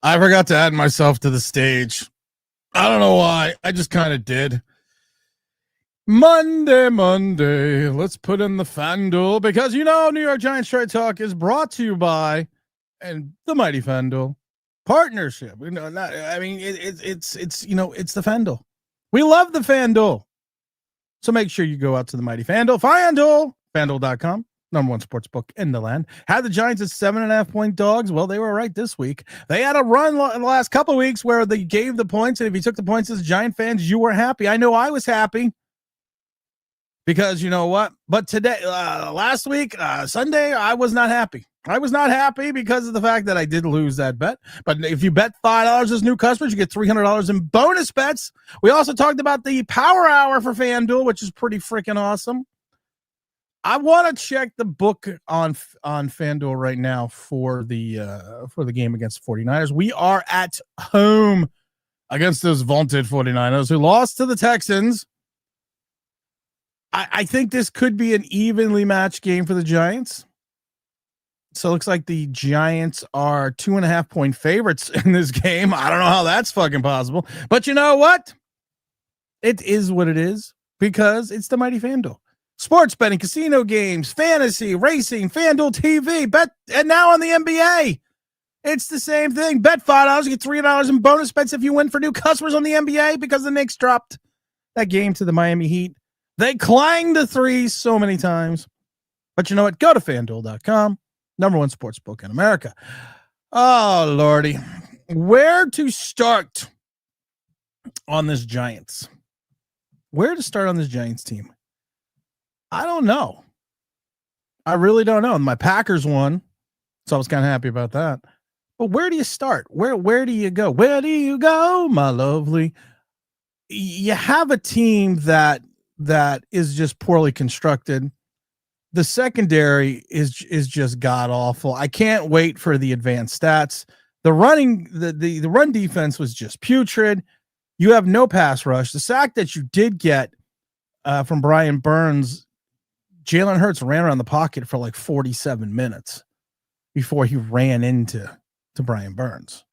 I forgot to add myself to the stage. I don't know why. I just kind of did. Monday. Let's put in the FanDuel because New York Giants Straight Talk is brought to you by and the mighty FanDuel partnership. It's the FanDuel. We love the FanDuel. So make sure you go out to the mighty FanDuel. FanDuel.com. Number one sports book in the land. Had the Giants at 7.5-point dogs. Well, they were right this week. They had a run in the last couple of weeks where they gave the points. And if you took the points as Giant fans, you were happy. I know I was happy because you know what? But today, last week, Sunday, I was not happy. I was not happy because of the fact that I did lose that bet. But if you bet $5 as new customers, you get $300 in bonus bets. We also talked about the Power Hour for FanDuel, which is pretty freaking awesome. I want to check the book on FanDuel right now for the game against the 49ers. We are at home against those vaunted 49ers who lost to the Texans. I think this could be an evenly matched game for the Giants. So it looks like the Giants are 2.5-point favorites in this game. I don't know how that's fucking possible. But you know what? It is what it is because it's the mighty FanDuel. Sports betting, casino games, fantasy, racing, FanDuel TV, bet, and now on the NBA. It's the same thing. Bet $5, you get $3 in bonus bets if you win for new customers on the NBA because the Knicks dropped that game to the Miami Heat. They clanged the threes so many times. But you know what? Go to FanDuel.com, number one sports book in America. Oh, Lordy. Where to start on this Giants? Where to start on this Giants team? I don't know. I really don't know. My Packers won, so I was kind of happy about that. But where do you start? Where do you go? Where do you go, my lovely? You have a team that is just poorly constructed. The secondary is just god awful. I can't wait for the advanced stats. The run defense was just putrid. You have no pass rush. The sack that you did get from Brian Burns, Jalen Hurts ran around the pocket for like 47 minutes before he ran into Brian Burns.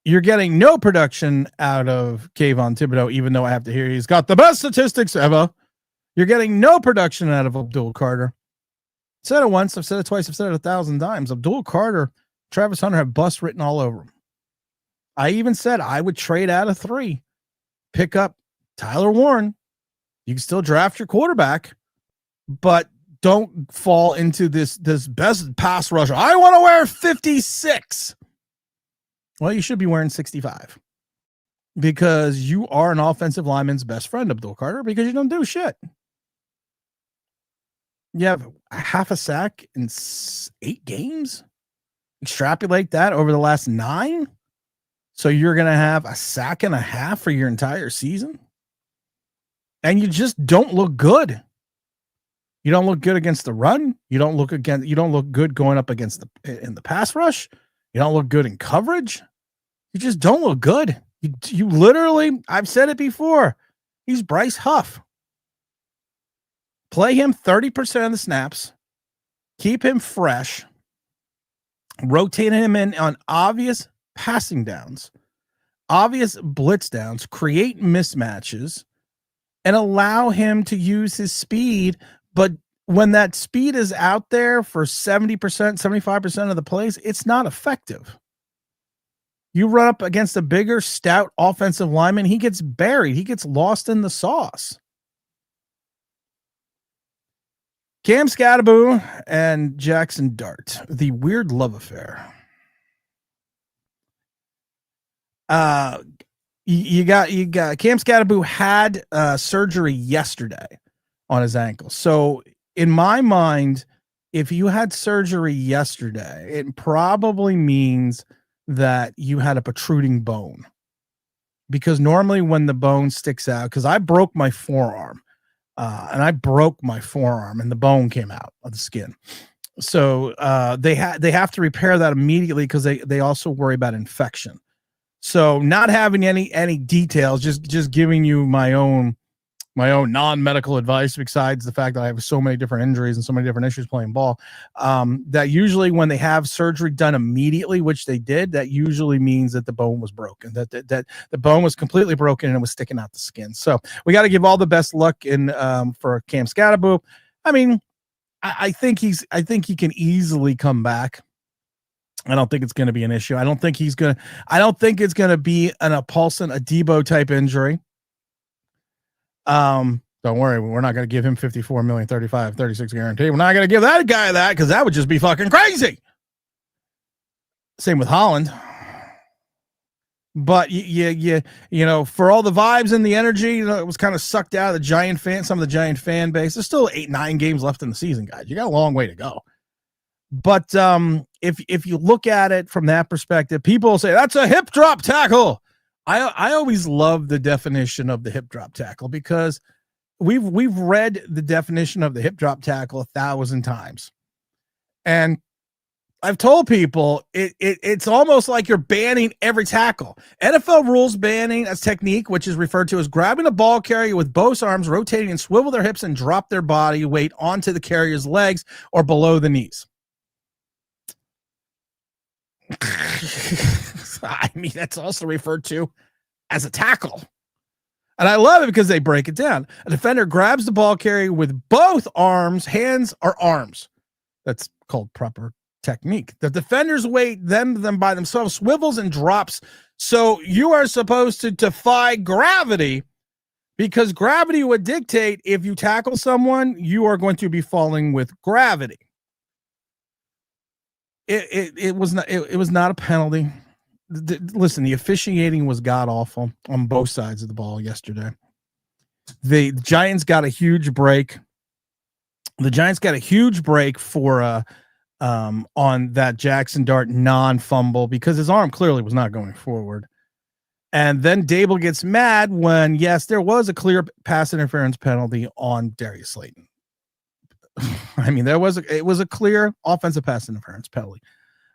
You're getting no production out of Kayvon Thibodeau, even though I have to hear he's got the best statistics ever. You're getting no production out of Abdul Carter. I've said it once, I've said it twice, I've said it 1,000 times. Abdul Carter, Travis Hunter have bust written all over him. I even said I would trade out of 3, pick up Tyler Warren. You can still draft your quarterback, but don't fall into this best pass rusher. I want to wear 56. Well, you should be wearing 65 because you are an offensive lineman's best friend, Abdul Carter, because you don't do shit. You have half a sack in 8 games. Extrapolate that over the last 9. So you're going to have a sack and a half for your entire season. And you just don't look good. You don't look good against the run. You don't look good going up against in the pass rush. You don't look good in coverage. You just don't look good. You literally, I've said it before. He's Bryce Huff. Play him 30% of the snaps. Keep him fresh. Rotate him in on obvious passing downs, obvious blitz downs, create mismatches, and allow him to use his speed. But when that speed is out there for 70%, 75% of the plays, it's not effective. You run up against a bigger, stout offensive lineman, he gets buried. He gets lost in the sauce. Cam Skattebo and Jaxson Dart, the weird love affair. You got Cam Skattebo had surgery yesterday on his ankle. So in my mind, if you had surgery yesterday, it probably means that you had a protruding bone, because normally when the bone sticks out, because I broke my forearm and the bone came out of the skin. So they have to repair that immediately because they also worry about infection. So not having any details, just giving you my own my own non-medical advice, besides the fact that I have so many different injuries and so many different issues playing ball, that usually when they have surgery done immediately, which they did, that usually means that the bone was broken, that the bone was completely broken and it was sticking out the skin. So we got to give all the best luck in for Cam Skattebo. I mean, I think he can easily come back. I don't think it's going to be an issue. I don't think it's going to be a Paulson Adebo type injury. Don't worry, we're not going to give him 54 million, 35, 36 guarantee. We're not going to give that guy that, because that would just be fucking crazy. Same with Holland. But you know, for all the vibes and the energy, you know, it was kind of sucked out of some of the Giant fan base. There's still 8-9 games left in the season, guys. You got a long way to go. But if you look at it from that perspective, people say that's a hip drop tackle. I always love the definition of the hip drop tackle, because we've read the definition of the hip drop tackle 1,000 times, and I've told people it's almost like you're banning every tackle. NFL rules banning a technique which is referred to as grabbing a ball carrier with both arms, rotating and swivel their hips and drop their body weight onto the carrier's legs or below the knees. I mean, that's also referred to as a tackle. And I love it because they break it down. A defender grabs the ball carrier with both arms, hands, or arms. That's called proper technique. The defender's weight, them by themselves, swivels and drops. So you are supposed to defy gravity, because gravity would dictate if you tackle someone, you are going to be falling with gravity. It was not a penalty. Listen, the officiating was god awful on both sides of the ball yesterday. The Giants got a huge break. The Giants got a huge break for on that Jaxson Dart non-fumble, because his arm clearly was not going forward. And then Daboll gets mad when, yes, there was a clear pass interference penalty on Darius Slayton. I mean, it was a clear offensive pass interference penalty.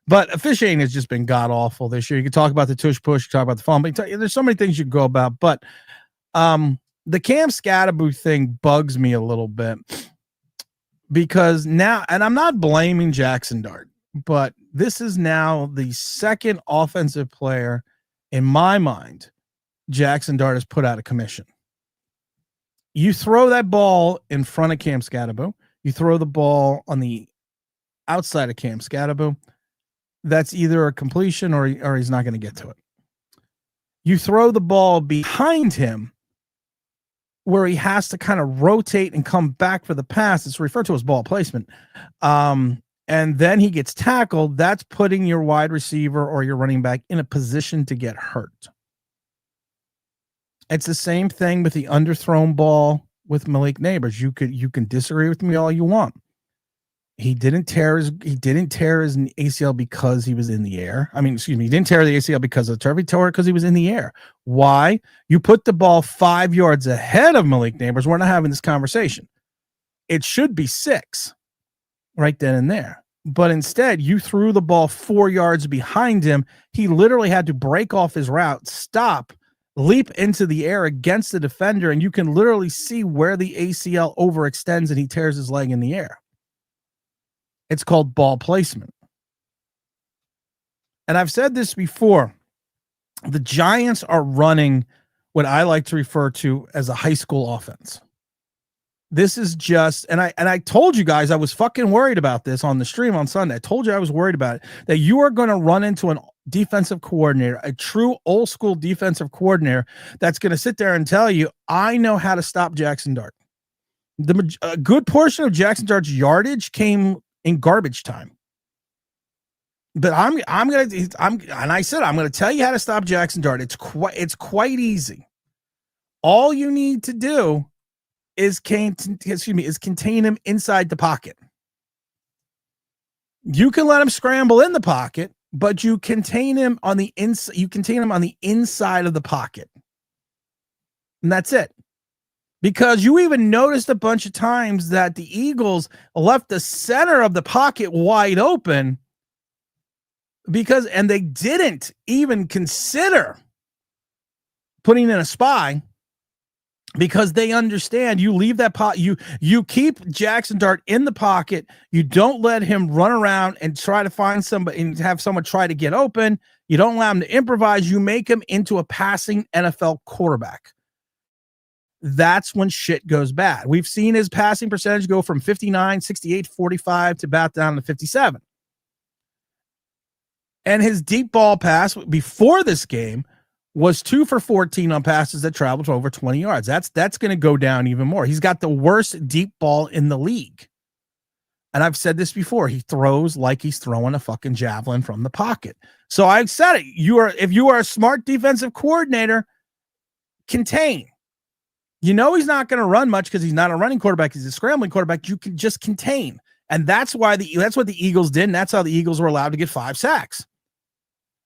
But officiating has just been god awful this year. You can talk about the tush push, you talk about the fumble. There's so many things you can go about. But the Cam Skattebo thing bugs me a little bit, because now, and I'm not blaming Jaxson Dart, but this is now the second offensive player in my mind Jaxson Dart has put out of commission. You throw that ball in front of Cam Skattebo, you throw the ball on the outside of Cam Skattebo, that's either a completion or he's not going to get to it. You throw the ball behind him, where he has to kind of rotate and come back for the pass. It's referred to as ball placement. And then he gets tackled. That's putting your wide receiver or your running back in a position to get hurt. It's the same thing with the underthrown ball with Malik Neighbors. You can disagree with me all you want. He didn't tear his ACL because he was in the air. I mean, excuse me, he didn't tear the ACL because of the turf. He tore it because he was in the air. Why? You put the ball 5 yards ahead of Malik Neighbors. We're not having this conversation. It should be 6 right then and there. But instead, you threw the ball 4 yards behind him. He literally had to break off his route, stop, leap into the air against the defender, and you can literally see where the ACL overextends and he tears his leg in the air. It's called ball placement. And I've said this before. The Giants are running what I like to refer to as a high school offense. This is just, and I told you guys I was fucking worried about this on the stream on Sunday. I told you I was worried about it, that you are going to run into an defensive coordinator, a true old school defensive coordinator that's going to sit there and tell you, I know how to stop Jaxson Dart. A good portion of Jaxson Dart's yardage came in garbage time. But I'm going to tell you how to stop Jaxson Dart. It's quite easy. All you need to do is contain him inside the pocket. You can let him scramble in the pocket, but you contain him on the inside. You contain him on the inside of the pocket. And that's it. Because you even noticed a bunch of times that the Eagles left the center of the pocket wide open, and they didn't even consider putting in a spy. because they understand you leave that pot, you keep Jaxson Dart in the pocket. You don't let him run around and try to find somebody and have someone try to get open. You don't allow him to improvise. You make him into a passing NFL quarterback. That's when shit goes bad. We've seen his passing percentage go from 59, 68, 45 to about down to 57. And his deep ball pass before this game was 2 for 14 on passes that traveled to over 20 yards. That's going to go down even more. He's got the worst deep ball in the league. And I've said this before. He throws like he's throwing a fucking javelin from the pocket. So I've said it. If you are a smart defensive coordinator, contain. You know he's not going to run much because he's not a running quarterback. He's a scrambling quarterback. You can just contain. And that's what the Eagles did, and that's how the Eagles were allowed to get 5 sacks.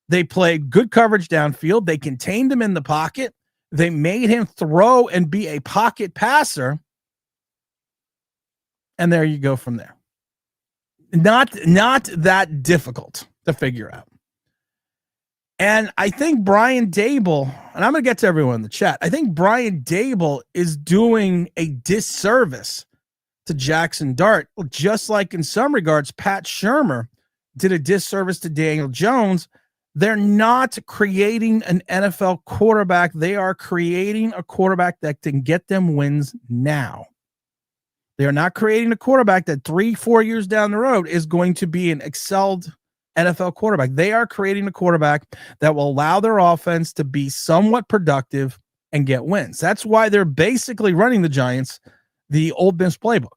They played good coverage downfield. They contained him in the pocket. They made him throw and be a pocket passer. And there you go from there. Not that difficult to figure out. And I think Brian Daboll, and I'm going to get to everyone in the chat, I think Brian Daboll is doing a disservice to Jaxson Dart, just like in some regards, Pat Shurmur did a disservice to Daniel Jones. They're not creating an NFL quarterback. They are creating a quarterback that can get them wins now. They are not creating a quarterback that 3-4 years down the road is going to be an excelled NFL quarterback. They are creating a quarterback that will allow their offense to be somewhat productive and get wins. That's why they're basically running the Giants the Old Miss playbook.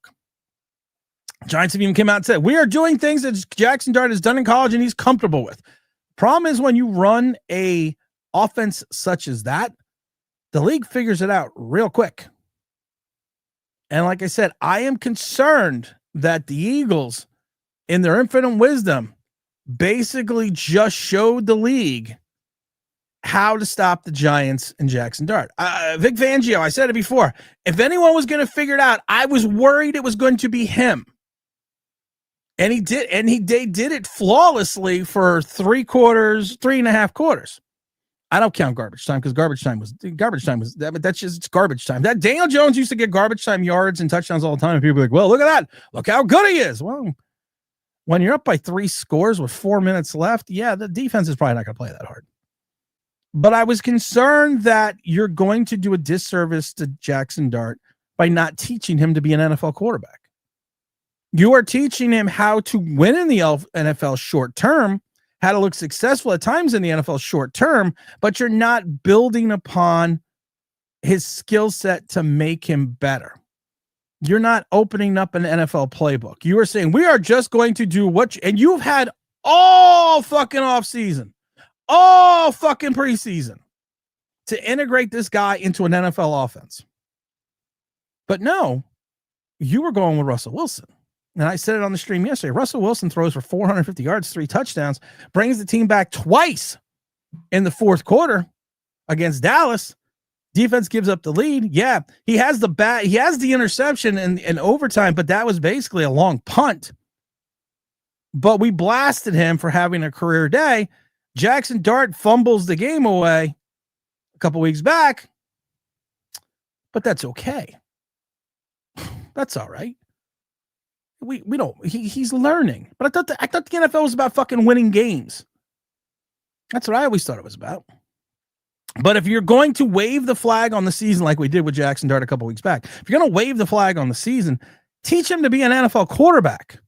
Giants have even come out and said, we are doing things that Jaxson Dart has done in college and he's comfortable with. Problem is when you run a offense such as that, the league figures it out real quick. And like I said, I am concerned that the Eagles, in their infinite wisdom, basically just showed the league how to stop the Giants and Jaxson Dart. Vic Fangio, I said it before. If anyone was going to figure it out, I was worried it was going to be him. And he did, and they did it flawlessly for 3.5 quarters. I don't count garbage time because garbage time was that's just it's garbage time. That Daniel Jones used to get garbage time yards and touchdowns all the time, and people were like, well, look at that. Look how good he is. Well, when you're up by 3 scores with 4 minutes left, yeah, the defense is probably not going to play that hard. But I was concerned that you're going to do a disservice to Jaxson Dart by not teaching him to be an NFL quarterback. You are teaching him how to win in the NFL short term, how to look successful at times in the NFL short term, but you're not building upon his skill set to make him better. You're not opening up an NFL playbook. You are saying we are just going to do and you've had all fucking off season, all fucking preseason to integrate this guy into an NFL offense. But no, you were going with Russell Wilson. And I said it on the stream yesterday. Russell Wilson throws for 450 yards, 3 touchdowns, brings the team back twice in the fourth quarter against Dallas. Defense gives up the lead. Yeah, he has the interception in overtime, but that was basically a long punt. But we blasted him for having a career day. Jaxson Dart fumbles the game away a couple weeks back, but that's okay. That's all right. We don't. He's learning, but I thought the NFL was about fucking winning games. That's what I always thought it was about. But if you're going to wave the flag on the season like we did with Jaxson Dart a couple weeks back, if you're going to wave the flag on the season, teach him to be an NFL quarterback.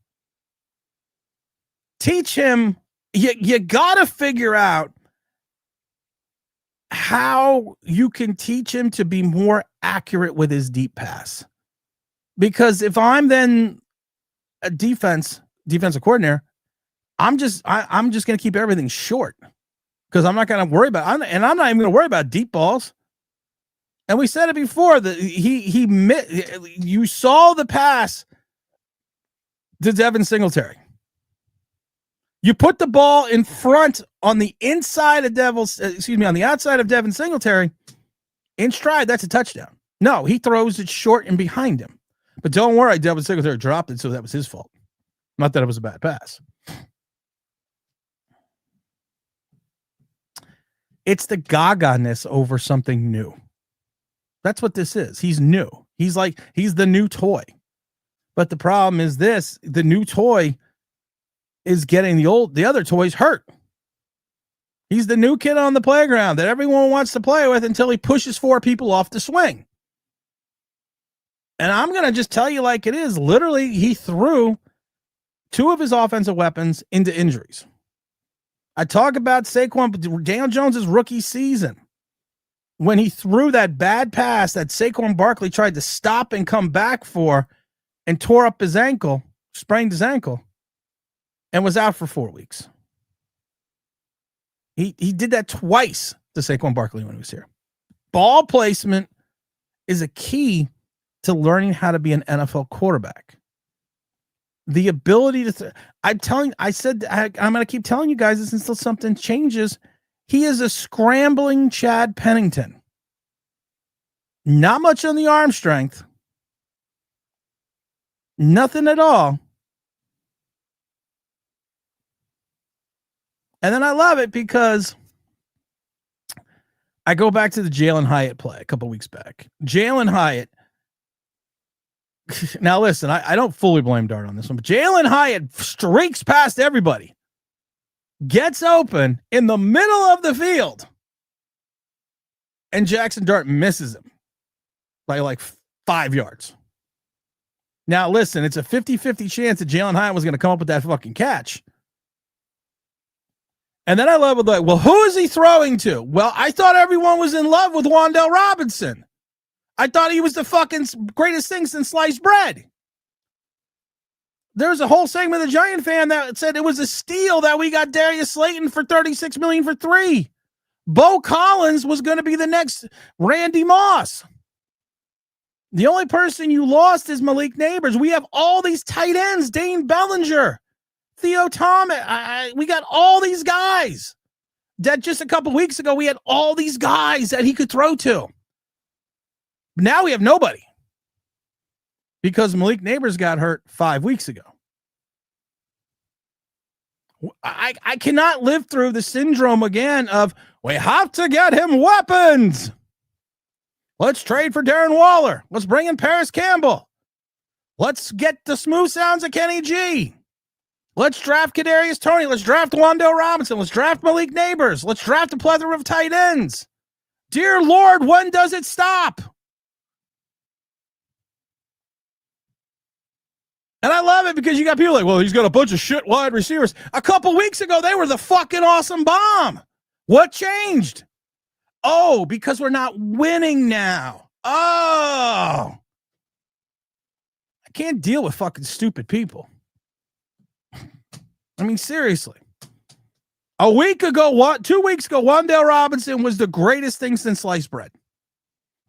Teach him. You got to figure out how you can teach him to be more accurate with his deep pass. Because if I'm then a defensive coordinator, I'm just going to keep everything short because I'm not going to worry about, and I'm not even going to worry about deep balls. And we said it before that you saw the pass to Devin Singletary. You put the ball in front on the inside of on the outside of Devin Singletary in stride. That's a touchdown. No, he throws it short and behind him. But don't worry, Devin Singletary dropped it, so that was his fault. Not that it was a bad pass. It's the gaga-ness over something new. That's what this is. He's new. He's the new toy. But the problem is the new toy is getting the other toys hurt. He's the new kid on the playground that everyone wants to play with until he pushes 4 people off the swing. And I'm going to just tell you like it is. Literally, he threw 2 of his offensive weapons into injuries. I talk about Daniel Jones' rookie season. When he threw that bad pass that Saquon Barkley tried to stop and come back for and tore up his ankle, sprained his ankle, and was out for 4 weeks. He did that twice to Saquon Barkley when he was here. Ball placement is a key to learning how to be an NFL quarterback. The ability to I'm going to keep telling you guys this until something changes. He is a scrambling Chad Pennington. Not much on the arm strength. Nothing at all. And then I love it because I go back to the Jalen Hyatt play a couple weeks back. Jalen Hyatt. Now, listen, I don't fully blame Dart on this one, but Jalen Hyatt streaks past everybody, gets open in the middle of the field, and Jaxson Dart misses him by like 5 yards. Now, listen, it's a 50-50 chance that Jalen Hyatt was going to come up with that fucking catch. And then I love it, well, who is he throwing to? Well, I thought everyone was in love with Wan'Dale Robinson. I thought he was the fucking greatest thing since sliced bread. There was a whole segment of the Giant fan that said it was a steal that we got Darius Slayton for $36 million for 3. Bo Collins was going to be the next Randy Moss. The only person you lost is Malik Neighbors. We have all these tight ends, Dane Bellinger, Theo Thomas. We got all these guys that just a couple weeks ago, we had all these guys that he could throw to. Now we have nobody because Malik Neighbors got hurt 5 weeks ago. I cannot live through the syndrome again of we have to get him weapons. Let's trade for Darren Waller. Let's bring in Paris Campbell. Let's get the smooth sounds of Kenny G. Let's draft Kadarius Toney. Let's draft Wan'Dale Robinson. Let's draft Malik Neighbors. Let's draft a plethora of tight ends. Dear Lord, when does it stop? And I love it because you got people like, well, he's got a bunch of shit wide receivers. A couple weeks ago, they were the fucking awesome bomb. What changed? Oh, because we're not winning now. Oh. I can't deal with fucking stupid people. I mean, seriously. 2 weeks ago, Wan'Dale Robinson was the greatest thing since sliced bread.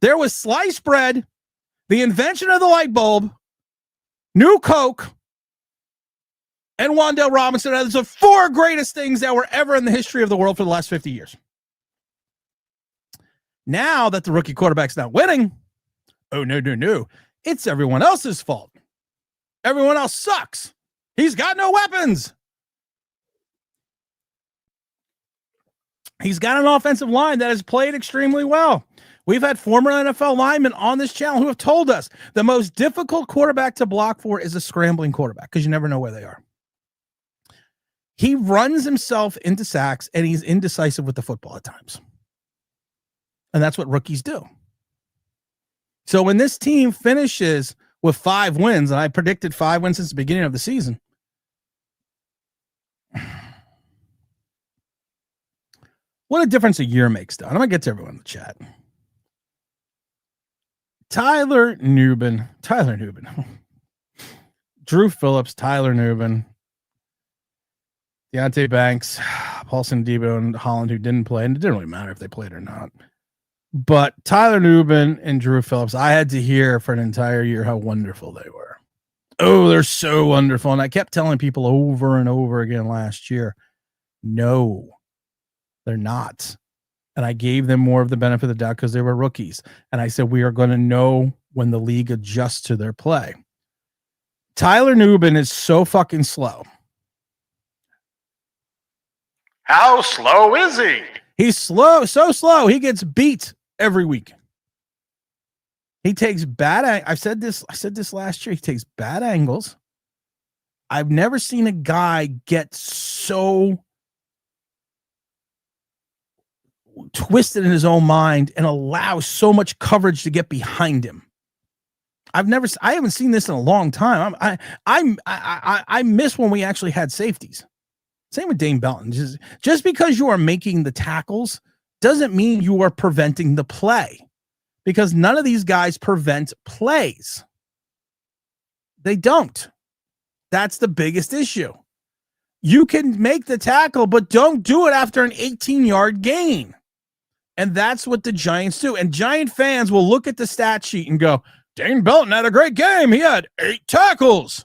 There was sliced bread, the invention of the light bulb, New Coke, and Wan'Dale Robinson are the 4 greatest things that were ever in the history of the world for the last 50 years. Now that the rookie quarterback's not winning, oh, no. It's everyone else's fault. Everyone else sucks. He's got no weapons. He's got an offensive line that has played extremely well. We've had former NFL linemen on this channel who have told us the most difficult quarterback to block for is a scrambling quarterback because you never know where they are. He runs himself into sacks and he's indecisive with the football at times. And that's what rookies do. So when this team finishes with 5 wins, and I predicted 5 wins since the beginning of the season, what a difference a year makes, Don. I'm going to get to everyone in the chat. Tyler Nubin, Drew Phillips, Tyler Nubin, Deonte Banks, Paulson Debo, and Holland, who didn't play, and it didn't really matter if they played or not. But Tyler Nubin and Drew Phillips, I had to hear for an entire year how wonderful they were. Oh, they're so wonderful. And I kept telling people over and over again last year, no, they're not. And I gave them more of the benefit of the doubt because they were rookies. And I said, we are going to know when the league adjusts to their play. Tyler Nubin is so fucking slow. How slow is he? He's slow, so slow. He gets beat every week. He takes I've said this last year. He takes bad angles. I've never seen a guy get so twisted in his own mind and allow so much coverage to get behind him. I haven't seen this in a long time. I miss when we actually had safeties. Same with Dane Belton. Just because you are making the tackles doesn't mean you are preventing the play, because none of these guys prevent plays. They don't. That's the biggest issue. You can make the tackle, but don't do it after an 18-yard gain. And that's what the Giants do. And Giant fans will look at the stat sheet and go, Dane Belton had a great game. He had 8 tackles.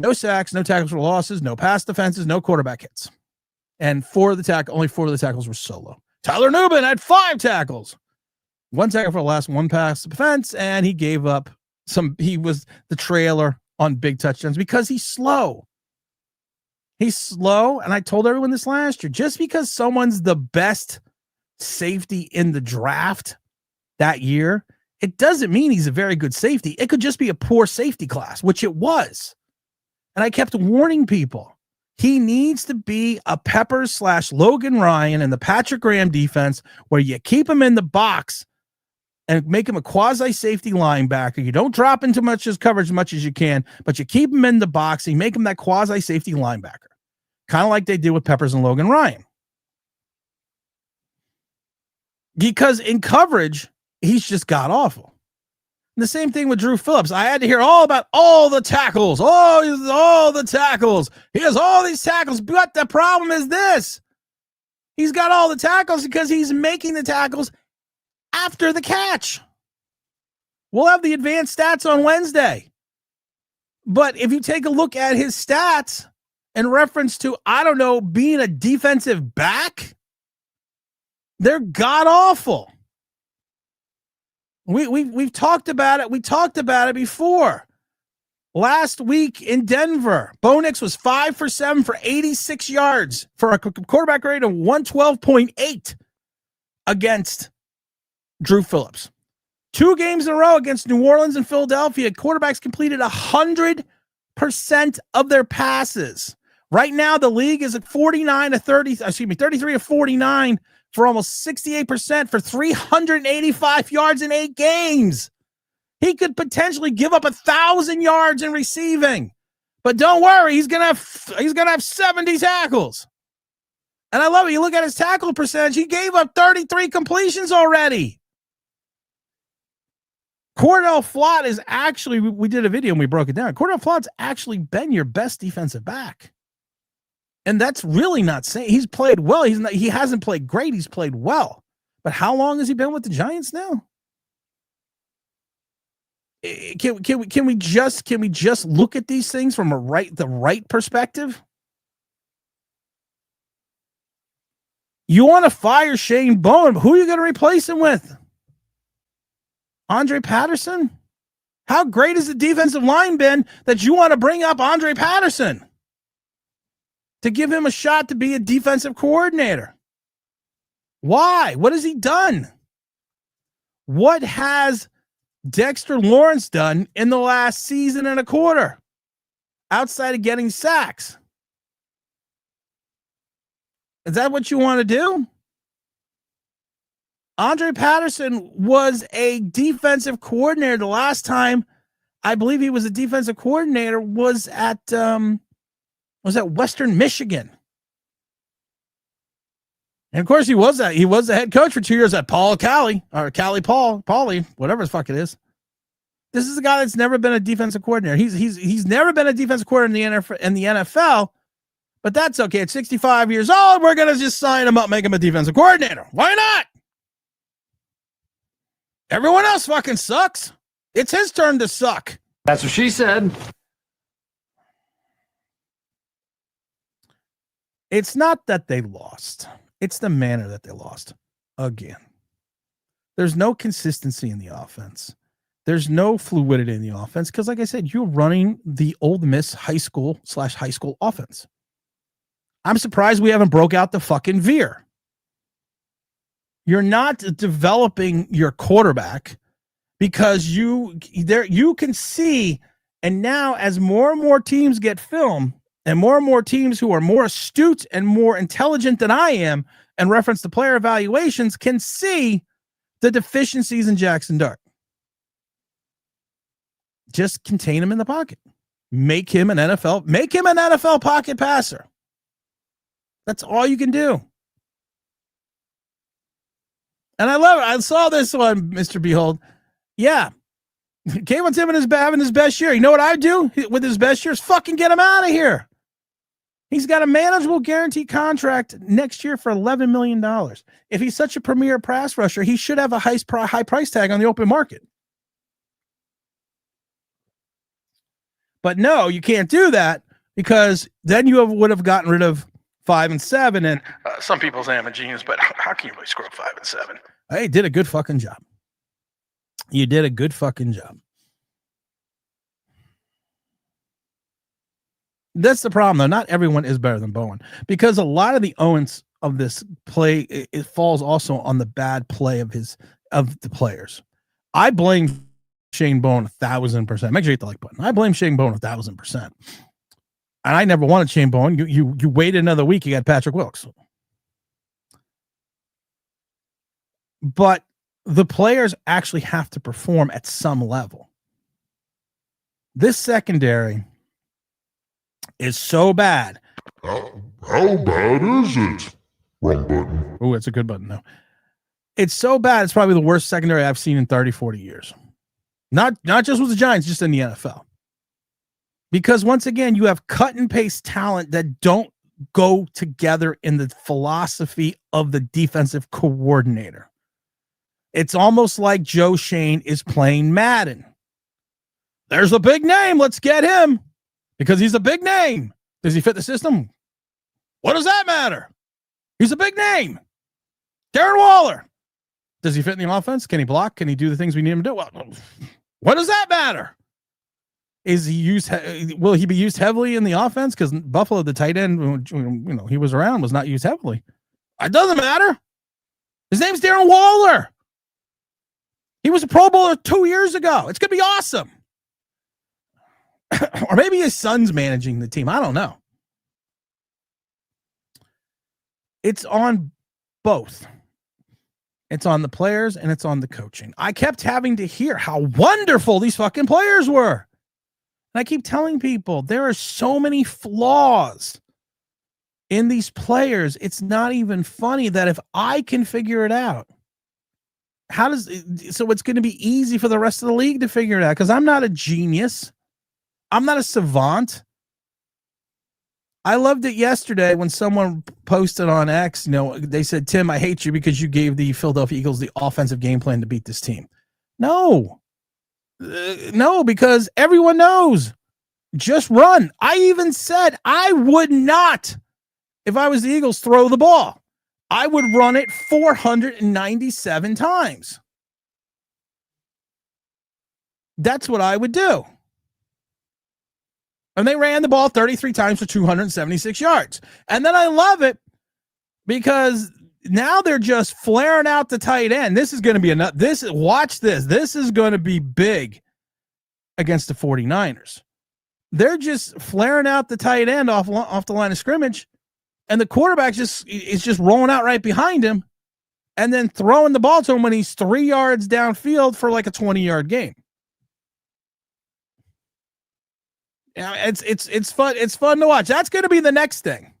No sacks, no tackles for losses, no pass defenses, no quarterback hits. And only 4 of the tackles were solo. Tyler Newman had 5 tackles. 1 tackle for the last 1 pass defense, and he gave up he was the trailer on big touchdowns because he's slow. He's slow, and I told everyone this last year. Just because someone's the best safety in the draft that year, it doesn't mean he's a very good safety. It could just be a poor safety class, which it was. And I kept warning people, he needs to be a Peppers/Logan Ryan in the Patrick Graham defense, where you keep him in the box and make him a quasi-safety linebacker. You don't drop into his coverage as much as you can, but you keep him in the box and you make him that quasi-safety linebacker, kind of like they did with Peppers and Logan Ryan. Because in coverage, he's just god-awful. And the same thing with Drew Phillips. I had to hear all about all the tackles. All the tackles. He has all these tackles, but the problem is this. He's got all the tackles because he's making the tackles after the catch. We'll have the advanced stats on Wednesday. But if you take a look at his stats in reference to, being a defensive back, they're god-awful. We've talked about it. We talked about it before. Last week in Denver, Bo Nix was 5 for 7 for 86 yards for a quarterback rate of 112.8 against Drew Phillips. 2 games in a row against New Orleans and Philadelphia, quarterbacks completed 100% of their passes. Right now, the league is at 33 to 49 for almost 68% for 385 yards in 8 games. He could potentially give up 1,000 yards in receiving, but don't worry, he's gonna have 70 tackles. And I love it. You look at his tackle percentage; he gave up 33 completions already. Cordell Flott is actually, we did a video and we broke it down. Cordell Flott's actually been your best defensive back. And that's really not saying he's played well. He hasn't played great. He's played well. But how long has he been with the Giants now? Can we just look at these things from the right perspective? You want to fire Shane Bowen, but who are you going to replace him with? Andre Patterson? How great has the defensive line been that you want to bring up Andre Patterson to give him a shot to be a defensive coordinator? Why? What has he done? What has Dexter Lawrence done in the last season and a quarter outside of getting sacks? Is that what you want to do? Andre Patterson was a defensive coordinator. The last time I believe he was a defensive coordinator was at Western Michigan. And of course he was the head coach for 2 years at Paul Cali, or Paulie, whatever the fuck it is. This is a guy that's never been a defensive coordinator. He's never been a defensive coordinator in the NFL, but that's okay. At 65 years old, we're going to just sign him up, make him a defensive coordinator. Why not? Everyone else fucking sucks. It's his turn to suck. That's what she said. It's not that they lost. It's the manner that they lost. Again, there's no consistency in the offense. There's no fluidity in the offense because, like I said, you're running the Ole Miss high school offense. I'm surprised we haven't broke out the fucking veer. You're not developing your quarterback because you can see, and now as more and more teams get film and more teams who are more astute and more intelligent than I am and reference the player evaluations can see the deficiencies in Jaxson Dart. Just contain him in the pocket. Make him an NFL pocket passer. That's all you can do. And I love it. I saw this one, Mr. Behold. Yeah. Kayvon Thibodeau having his best year. You know what I do with his best year is fucking get him out of here. He's got a manageable guaranteed contract next year for $11 million. If he's such a premier pass rusher, he should have a high price tag on the open market. But no, you can't do that because then you would have gotten rid of 5 and 7. And some people say I'm a genius, but how can you really screw up 5 and 7? Hey, did a good fucking job. You did a good fucking job. That's the problem, though. Not everyone is better than Bowen because a lot of the Owens of this play, it falls also on the bad play of the players. I blame Shane Bowen 1,000%. Make sure you hit the like button. I blame Shane Bowen 1,000%. And I never wanted Shane Bowen. You waited another week, you got Patrick Wilkes. But the players actually have to perform at some level. This secondary is so bad. How bad is it? Wrong button. Oh, it's a good button, though. It's so bad, it's probably the worst secondary I've seen in 30, 40 years. Not just with the Giants, just in the NFL. Because once again, you have cut and paste talent that don't go together in the philosophy of the defensive coordinator. It's almost like Joe Shane is playing Madden. There's a big name. Let's get him because he's a big name. Does he fit the system? What does that matter? He's a big name. Darren Waller. Does he fit in the offense? Can he block? Can he do the things we need him to do? Well, what does that matter? Is he used? Will he be used heavily in the offense? Because Buffalo, the tight end, he was around, was not used heavily. It doesn't matter. His name's Darren Waller. He was a Pro Bowler 2 years ago. It's gonna be awesome. Or maybe his son's managing the team. I don't know. It's on both. It's on the players and it's on the coaching. I kept having to hear how wonderful these fucking players were. And I keep telling people there are so many flaws in these players. It's not even funny that if I can figure it out, so it's going to be easy for the rest of the league to figure it out because I'm not a genius. I'm not a savant. I loved it yesterday when someone posted on X, they said, Tim, I hate you because you gave the Philadelphia Eagles the offensive game plan to beat this team. No, because everyone knows. Just run. I even said I would not, if I was the Eagles, throw the ball. I would run it 497 times. That's what I would do. And they ran the ball 33 times for 276 yards. And then I love it because now they're just flaring out the tight end. This is going to be watch this. This is going to be big against the 49ers. They're just flaring out the tight end off the line of scrimmage. And the quarterback is just rolling out right behind him and then throwing the ball to him when he's 3 yards downfield for like a 20-yard game. Yeah, it's fun. It's fun to watch. That's going to be the next thing.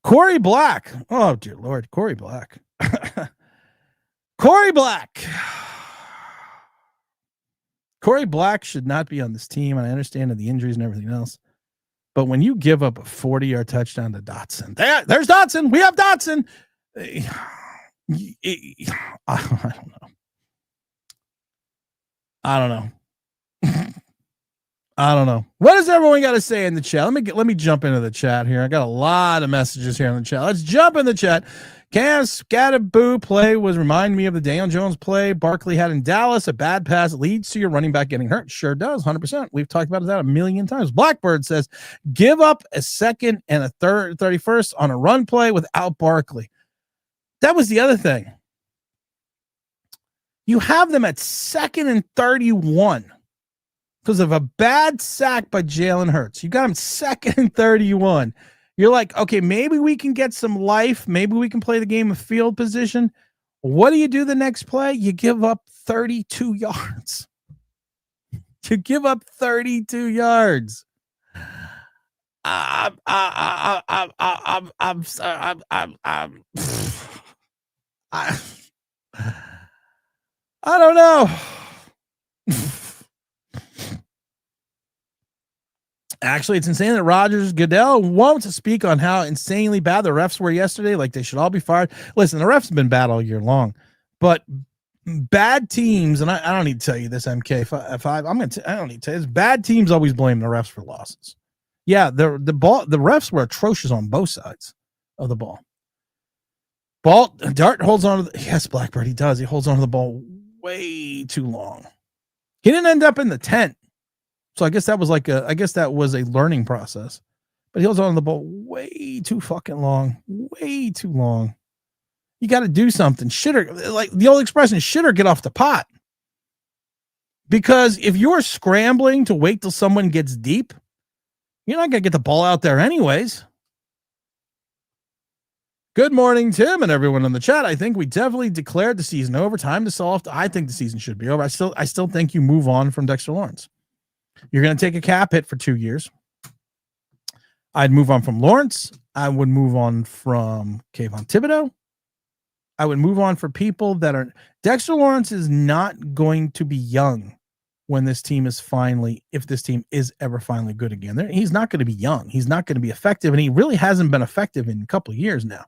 Corey Black. Oh, dear Lord. Corey Black. Corey Black. Corey Black should not be on this team. And I understand the injuries and everything else. But when you give up a 40-yard touchdown to Dotson, there's Dotson. We have Dotson. I don't know. I don't know. What does everyone got to say in the chat? Let me jump into the chat here. I got a lot of messages here in the chat. Let's jump in the chat. Can Skattebo play remind me of the Daniel Jones play Barkley had in Dallas. A bad pass leads to your running back getting hurt. Sure does, 100%. We've talked about that a million times. Blackbird says, give up a second and a 31st on a run play without Barkley. That was the other thing. You have them at 2nd and 31 because of a bad sack by Jalen Hurts. You got them 2nd and 31. You're like, okay, maybe we can get some life. Maybe we can play the game of field position. What do you do the next play? You give up 32 yards. You give up 32 yards. I don't know. Actually, it's insane that Goodell won't speak on how insanely bad the refs were yesterday. Like they should all be fired. Listen, the refs have been bad all year long, but bad teams, and I don't need to tell you this, MK5. I don't need to tell you this. Bad teams always blame the refs for losses. Yeah, the refs were atrocious on both sides of the ball. Dart holds on to yes, Blackbird, he does. He holds on to the ball way too long. He didn't end up in the tent. So I guess that was a learning process. But he holds on to the ball way too fucking long. Way too long. You got to do something. Shitter, like the old expression, shitter, get off the pot. Because if you're scrambling to wait till someone gets deep, you're not going to get the ball out there anyways. Good morning, Tim, and everyone in the chat. I think we definitely declared the season over. Time to solve. I think the season should be over. I still think you move on from Dexter Lawrence. You're going to take a cap hit for 2 years. I'd move on from Lawrence. I would move on from Kayvon Thibodeau. I would move on for people that are... Dexter Lawrence is not going to be young when this team is finally... If this team is ever finally good again. He's not going to be young. He's not going to be effective, and he really hasn't been effective in a couple of years now.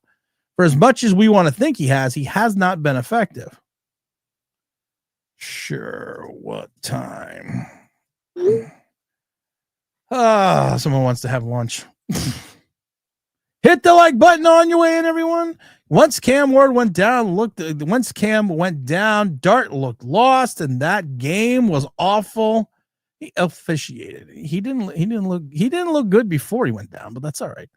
For as much as we want to think he has not been effective. Sure, what time? Someone wants to have lunch. Hit the like button on your way in, everyone. Once Cam went down, Dart looked lost, and that game was awful. He officiated. He didn't look good before he went down, but that's all right.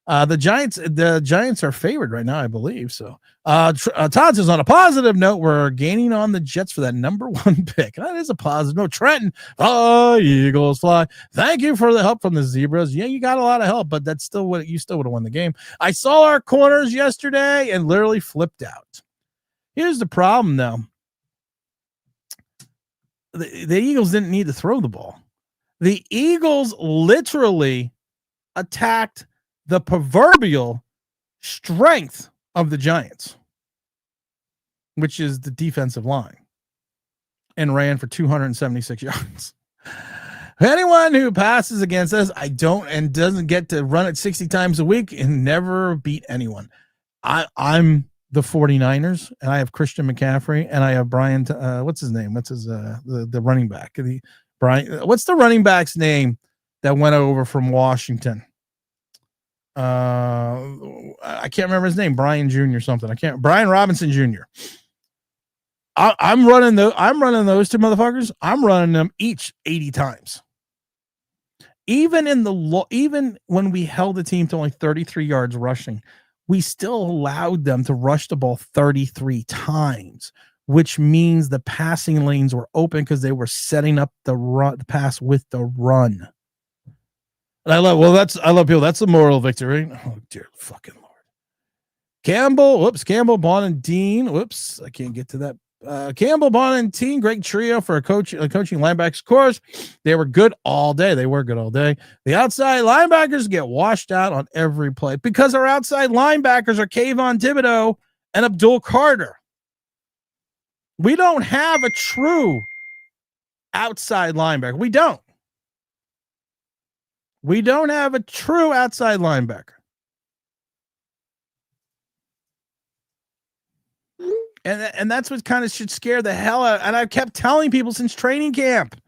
The Giants are favored right now, I believe. So, Todd says, on a positive note, we're gaining on the Jets for that number 1 pick. That is a positive note. Trenton, Eagles fly. Thank you for the help from the Zebras. Yeah, you got a lot of help, but that's still what you still would have won the game. I saw our corners yesterday and literally flipped out. Here's the problem, though. The Eagles didn't need to throw the ball. The Eagles literally attacked the proverbial strength of the Giants, which is the defensive line, and ran for 276 yards. Anyone who passes against us, and doesn't get to run it 60 times a week and never beat anyone. I'm the 49ers, and I have Christian McCaffrey, and I have Brian. What's his name? What's his the running back? What's the running back's name that went over from Washington? I can't remember his name. Brian Jr. something. Brian Robinson Jr. I'm running those two motherfuckers. I'm running them each 80 times. Even when we held the team to only 33 yards rushing, we still allowed them to rush the ball 33 times, which means the passing lanes were open because they were setting up the pass with the run. And I love people. That's the moral victory. Oh, dear fucking Lord. Campbell, Bond, and Dean. Whoops, I can't get to that. Campbell, Bond, and Dean, great trio for a coaching linebackers course. They were good all day. The outside linebackers get washed out on every play because our outside linebackers are Kayvon Thibodeau and Abdul Carter. We don't have a true outside linebacker. We don't. We don't have a true outside linebacker. And that's what kind of should scare the hell out. And I've kept telling people since training camp.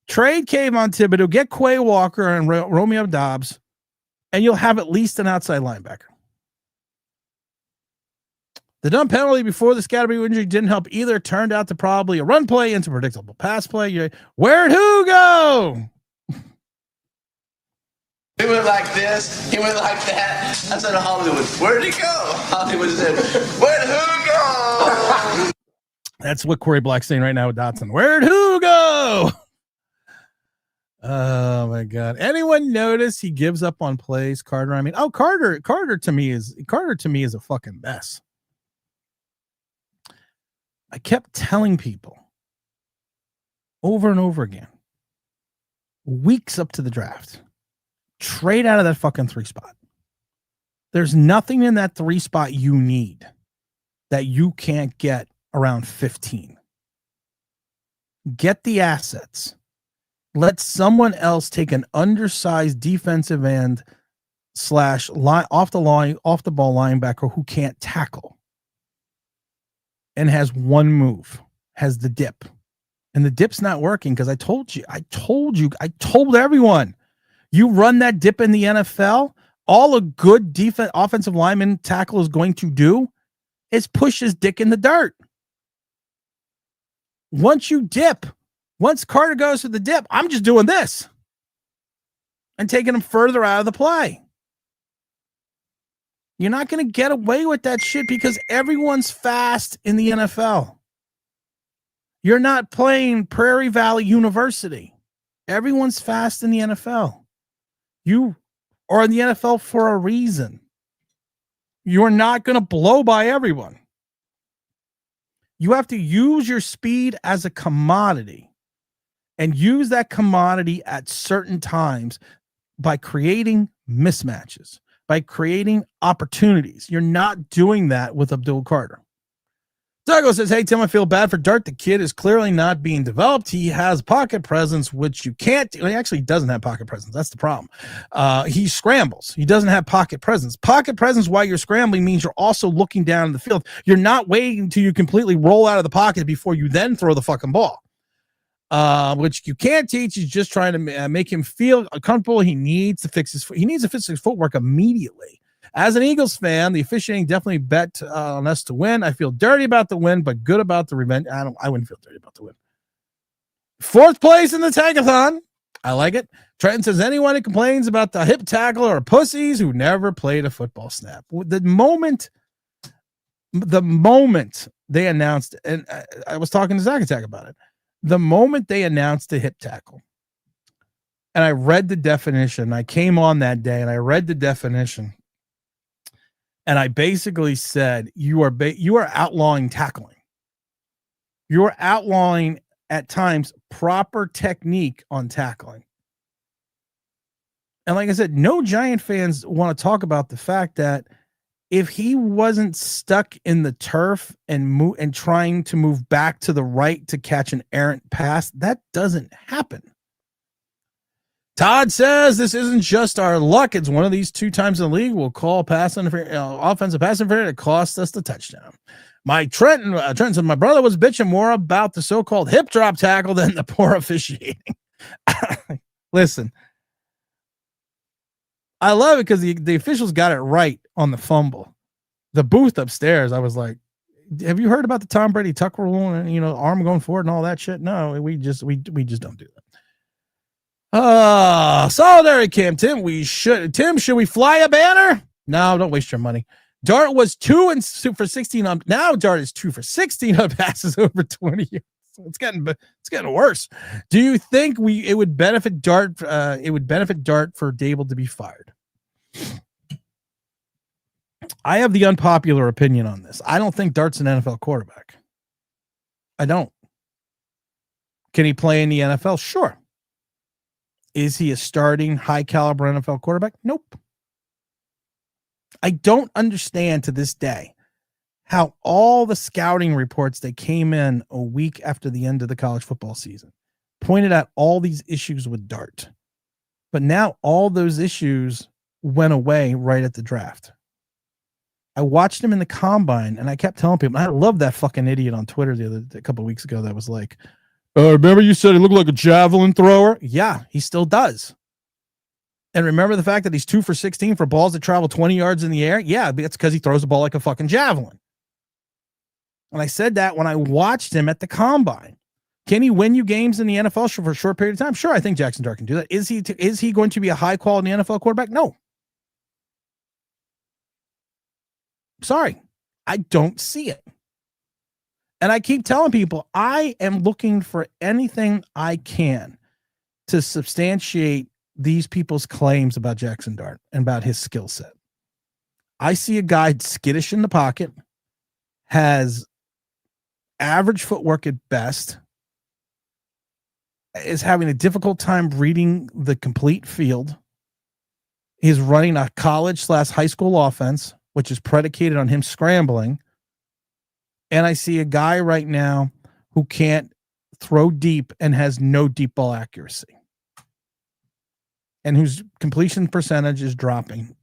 Trade Kayvon Thibodeau, get Quay Walker and Romeo Dobbs, and you'll have at least an outside linebacker. The dumb penalty before the Skattebo injury didn't help either. Turned out to probably a run play into predictable pass play. Where'd who go? He went like this. He went like that. I said to Hollywood, where'd he go? Hollywood said, where'd who go? That's what Corey Black's saying right now with Dotson. Where'd who go? Oh my God. Anyone notice he gives up on plays, Carter? I mean, Carter to me is a fucking mess. I kept telling people over and over again, weeks up to the draft, trade out of that fucking 3 spot. There's nothing in that 3 spot you need that you can't get around 15. Get the assets. Let someone else take an undersized defensive end / off the ball linebacker who can't tackle and has one move, has the dip. And the dip's not working because I told everyone, you run that dip in the NFL, all a good offensive lineman tackle is going to do is push his dick in the dirt. Once you dip, once Carter goes to the dip, I'm just doing this and taking him further out of the play. You're not going to get away with that shit because everyone's fast in the NFL. You're not playing Prairie Valley University. Everyone's fast in the NFL. You are in the NFL for a reason. You're not going to blow by everyone. You have to use your speed as a commodity and use that commodity at certain times by creating mismatches, by creating opportunities. You're not doing that with Abdul Carter. Douglas says, hey, Tim, I feel bad for Dart. The kid is clearly not being developed. He has pocket presence, which you can't do. He actually doesn't have pocket presence. That's the problem. He scrambles. He doesn't have pocket presence. Pocket presence while you're scrambling means you're also looking down the field. You're not waiting until you completely roll out of the pocket before you then throw the fucking ball, which you can't teach. He's just trying to make him feel comfortable. He needs to fix his footwork immediately. As an Eagles fan, the officiating definitely bet on us to win. I feel dirty about the win, but good about the revenge. I wouldn't feel dirty about the win. 4th place in the Tankathon. I like it. Trenton says, anyone who complains about the hip tackle are pussies who never played a football snap. The moment they announced, and I was talking to Zach Attack about it, the moment they announced the hip tackle, and I read the definition, I came on that day and I read the definition, and I basically said, you are outlawing tackling. You are outlawing at times proper technique on tackling. And like I said, no Giant fans want to talk about the fact that if he wasn't stuck in the turf and trying to move back to the right to catch an errant pass, that doesn't happen. Todd says this isn't just our luck. It's one of these 2 times in the league we'll call offensive pass interference. It cost us the touchdown. Trenton said my brother was bitching more about the so-called hip drop tackle than the poor officiating. Listen, I love it because the officials got it right on the fumble. The booth upstairs, I was like, have you heard about the Tom Brady tuck rule and arm going forward and all that shit? No, we just don't do that. Solidarity camp, Tim. Should we fly a banner? No, don't waste your money. Dart was 2 for 16 on. Now Dart is 2 for 16 on passes over 20 years. So it's getting worse. Do you think it would benefit Dart? It would benefit Dart for Daboll to be fired. I have the unpopular opinion on this. I don't think Dart's an NFL quarterback. I don't. Can he play in the NFL? Sure. Is he a starting high caliber NFL quarterback? Nope. I don't understand to this day how all the scouting reports that came in a week after the end of the college football season pointed out all these issues with Dart. But now all those issues went away right at the draft. I watched him in the combine and I kept telling people, I love that fucking idiot on Twitter a couple of weeks ago that was like, remember you said he looked like a javelin thrower? Yeah, he still does. And remember the fact that he's 2 for 16 for balls that travel 20 yards in the air? Yeah, it's because he throws the ball like a fucking javelin. And I said that when I watched him at the combine. Can he win you games in the NFL for a short period of time? Sure, I think Jaxson Dart can do that. Is he going to be a high-quality NFL quarterback? No. Sorry, I don't see it. And I keep telling people, I am looking for anything I can to substantiate these people's claims about Jaxson Dart and about his skill set. I see a guy skittish in the pocket, has average footwork at best, is having a difficult time reading the complete field. He's running a college/high school offense, which is predicated on him scrambling. And I see a guy right now who can't throw deep and has no deep ball accuracy, and whose completion percentage is dropping.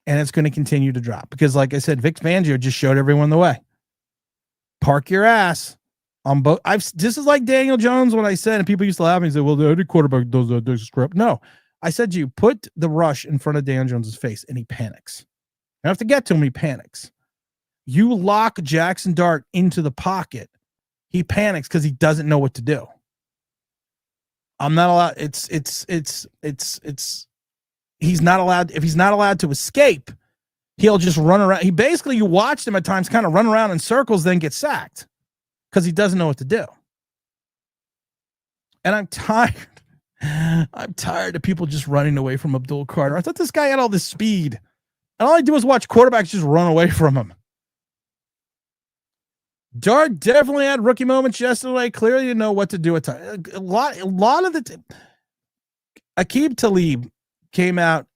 And it's going to continue to drop because, like I said, Vic Fangio just showed everyone the way. Park your ass on both. This is like Daniel Jones when I said, and people used to laugh at me and say, well, every quarterback does that, there's a script. No, I said to you, put the rush in front of Daniel Jones's face and he panics. You have to get to him, he panics. You lock Jaxson Dart into the pocket, he panics because he doesn't know what to do. I'm not allowed. He's not allowed. If he's not allowed to escape, he'll just run around. You watched him at times kind of run around in circles, then get sacked because he doesn't know what to do. And I'm tired. I'm tired of people just running away from Abdul Carter. I thought this guy had all this speed, and all I do is watch quarterbacks just run away from him. Dart definitely had rookie moments yesterday. Clearly didn't know what to do at times. A lot of the Aqib Talib came out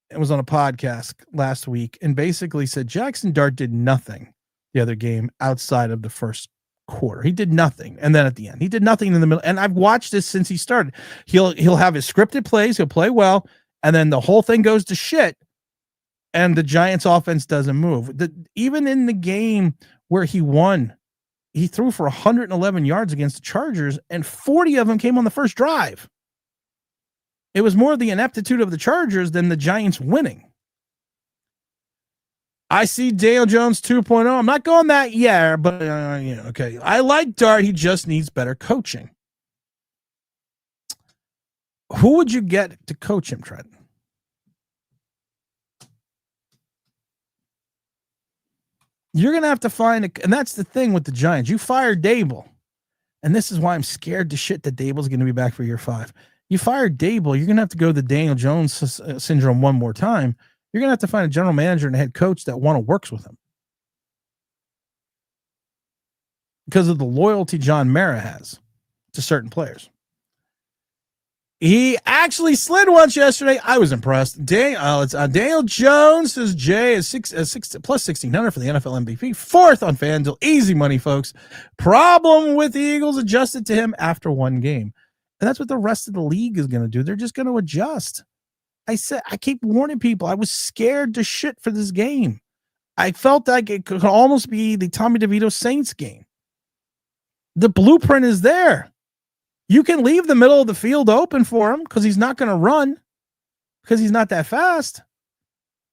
and was on a podcast last week and basically said Jaxson Dart did nothing the other game outside of the first quarter. He did nothing. And then at the end, he did nothing in the middle. And I've watched this since he started. He'll have his scripted plays. He'll play well. And then the whole thing goes to shit. And the Giants offense doesn't move. Even in the game where he won, he threw for 111 yards against the Chargers, and 40 of them came on the first drive. It was more the ineptitude of the Chargers than the Giants winning. I see Daniel Jones 2.0. I'm not going that yet, but okay. I like Dart. He just needs better coaching. Who would you get to coach him, Trent? You're going to have to find and that's the thing with the Giants. You fired Daboll, and this is why I'm scared to shit that Daboll's going to be back for year 5. You fired Daboll, you're going to have to go the Daniel Jones syndrome one more time. You're going to have to find a general manager and a head coach that works with him because of the loyalty John Mara has to certain players. He actually slid once yesterday. I was impressed. Daniel Jones says Jay is plus 1,600 for the NFL MVP. 4th on FanDuel. Easy money, folks. Problem with the Eagles adjusted to him after one game. And that's what the rest of the league is going to do. They're just going to adjust. I keep warning people. I was scared to shit for this game. I felt like it could almost be the Tommy DeVito Saints game. The blueprint is there. You can leave the middle of the field open for him because he's not going to run because he's not that fast.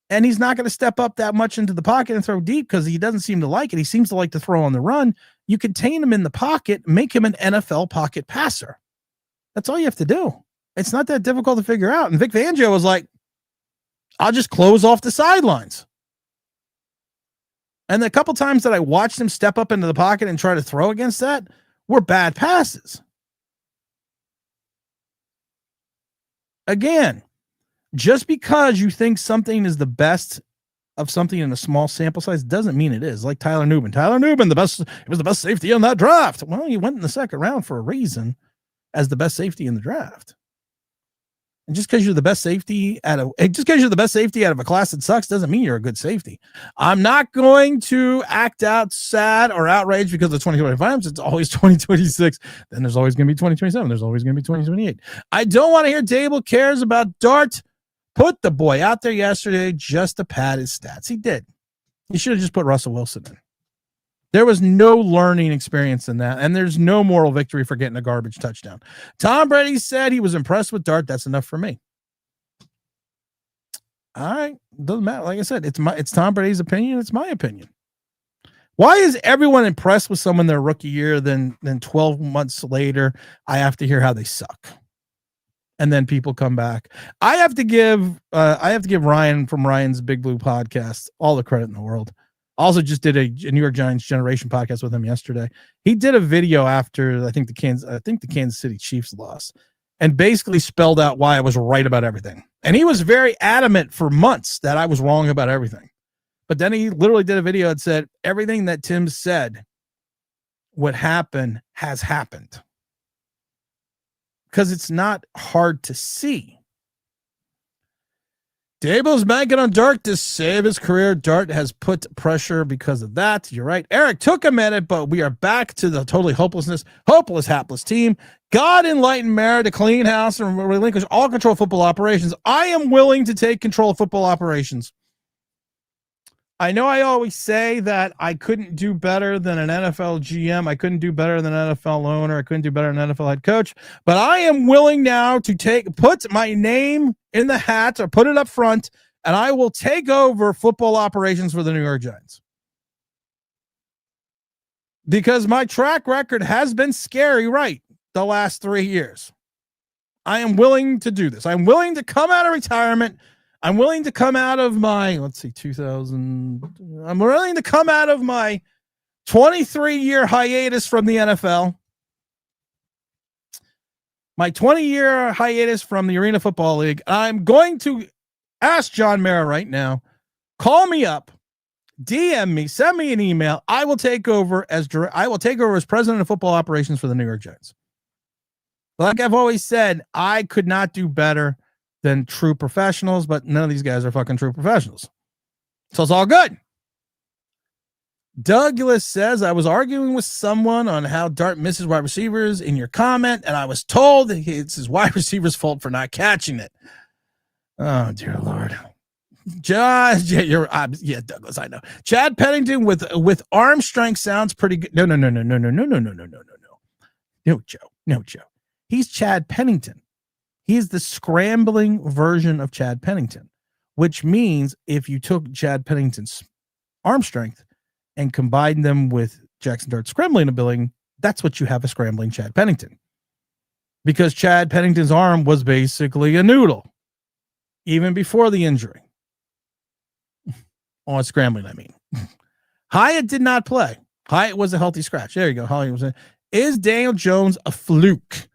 And he's not going to step up that much into the pocket and throw deep because he doesn't seem to like it. He seems to like to throw on the run. You contain him in the pocket, make him an NFL pocket passer. That's all you have to do. It's not that difficult to figure out. And Vic Fangio was like, I'll just close off the sidelines. And the couple times that I watched him step up into the pocket and try to throw against that were bad passes. Again, just because you think something is the best of something in a small sample size doesn't mean it is. Like Tyler Nubin. Tyler Nubin, it was the best safety in that draft. Well, he went in the second round for a reason as the best safety in the draft. And just because you're the best safety out of a class that sucks doesn't mean you're a good safety. I'm not going to act out sad or outraged because of 2025. It's always 2026. Then there's always going to be 2027. There's always going to be 2028. I don't want to hear Daboll cares about Dart. Put the boy out there yesterday just to pad his stats. He did. He should have just put Russell Wilson in. There was no learning experience in that, and there's no moral victory for getting a garbage touchdown. Tom Brady said he was impressed with Dart. That's enough for me. All right. Doesn't matter. Like I said, it's Tom Brady's opinion. It's my opinion. Why is everyone impressed with someone their rookie year, then 12 months later, I have to hear how they suck? And then people come back. I have to give Ryan from Ryan's Big Blue podcast all the credit in the world. Also just did a New York Giants generation podcast with him yesterday. He did a video after I think the Kansas City Chiefs lost, and basically spelled out why I was right about everything. And he was very adamant for months that I was wrong about everything. But then he literally did a video that said everything that Tim said would happen has happened. Because it's not hard to see. Daboll's banking on Dart to save his career. Dart has put pressure because of that. You're right. Eric, took a minute, but we are back to the totally hopeless, hapless team. God enlighten Mara to clean house and relinquish all control of football operations. I am willing to take control of football operations. I know I always say that I couldn't do better than an NFL GM. I couldn't do better than an NFL owner. I couldn't do better than an NFL head coach. But I am willing now to put my name in the hat or put it up front, and I will take over football operations for the New York Giants. Because my track record has been scary right the last 3 years. I am willing to do this. I'm willing to come out of retirement. I'm willing to come out of my, I'm willing to come out of my 23-year hiatus from the NFL, my 20-year hiatus from the Arena Football League. I'm going to ask John Mara right now, call me up, DM me, send me an email. I will take over as president of football operations for the New York Giants. Like I've always said, I could not do better than true professionals, but none of these guys are fucking true professionals. So it's all good. Douglas says, I was arguing with someone on how Dart misses wide receivers in your comment, and I was told it's his wide receiver's fault for not catching it. Oh, dear Lord. Josh, yeah, Douglas, I know. Chad Pennington with arm strength sounds pretty good. No, Joe. He's Chad Pennington. He's the scrambling version of Chad Pennington, which means if you took Chad Pennington's arm strength and combined them with Jaxson Dart's scrambling ability, that's what you have a scrambling Chad Pennington. Because Chad Pennington's arm was basically a noodle, even before the injury. On scrambling, I mean. Hyatt did not play. Hyatt was a healthy scratch. There you go. Holly was Is Daniel Jones a fluke?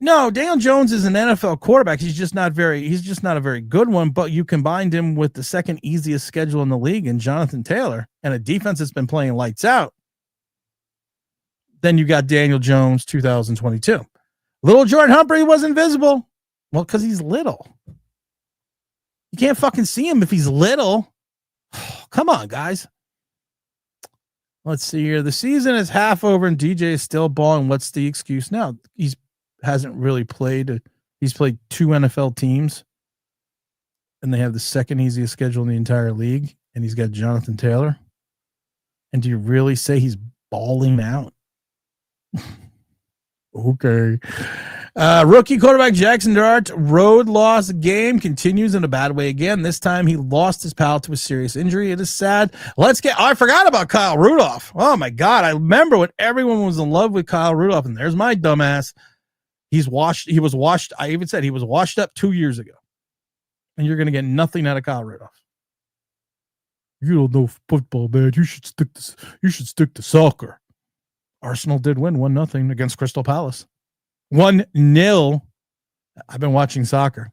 No, Daniel Jones is an NFL quarterback. He's just not a very good one, but you combined him with the second easiest schedule in the league in Jonathan Taylor and a defense that's been playing lights out. Then you got Daniel Jones 2022. Little Jordan Humphrey was invisible. Well, because he's little. You can't fucking see him if he's little. Come on, guys. Let's see here. The season is half over and DJ is still balling. What's the excuse now? Hasn't really played. He's played 2 NFL teams, and they have the second easiest schedule in the entire league, and he's got Jonathan Taylor. And do you really say he's balling out? Okay. Rookie quarterback Jaxson Dart road loss game continues in a bad way again. This time he lost his pal to a serious injury. It is sad. I forgot about Kyle Rudolph. Oh my God. I remember when everyone was in love with Kyle Rudolph, and there's my dumbass. He was washed. I even said he was washed up 2 years ago. And you're going to get nothing out of Kyle Rudolph. You don't know football, man. You should stick to soccer. Arsenal did win 1-0 against Crystal Palace. 1-0. I've been watching soccer.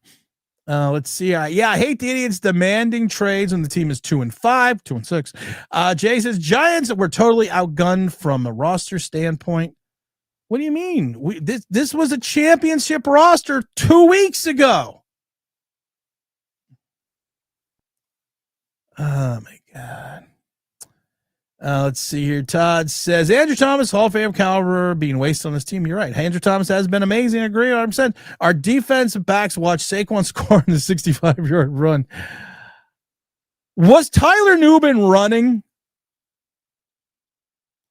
Let's see. I hate the idiots demanding trades when the team is 2-5, 2-6. Jay says Giants were totally outgunned from a roster standpoint. What do you mean? This was a championship roster 2 weeks ago. Oh, my God. Let's see here. Todd says, Andrew Thomas, Hall of Fame caliber, being wasted on this team. You're right. Andrew Thomas has been amazing. I agree 100%. Our defensive backs watch Saquon score in the 65-yard run. Was Tyler Newman running?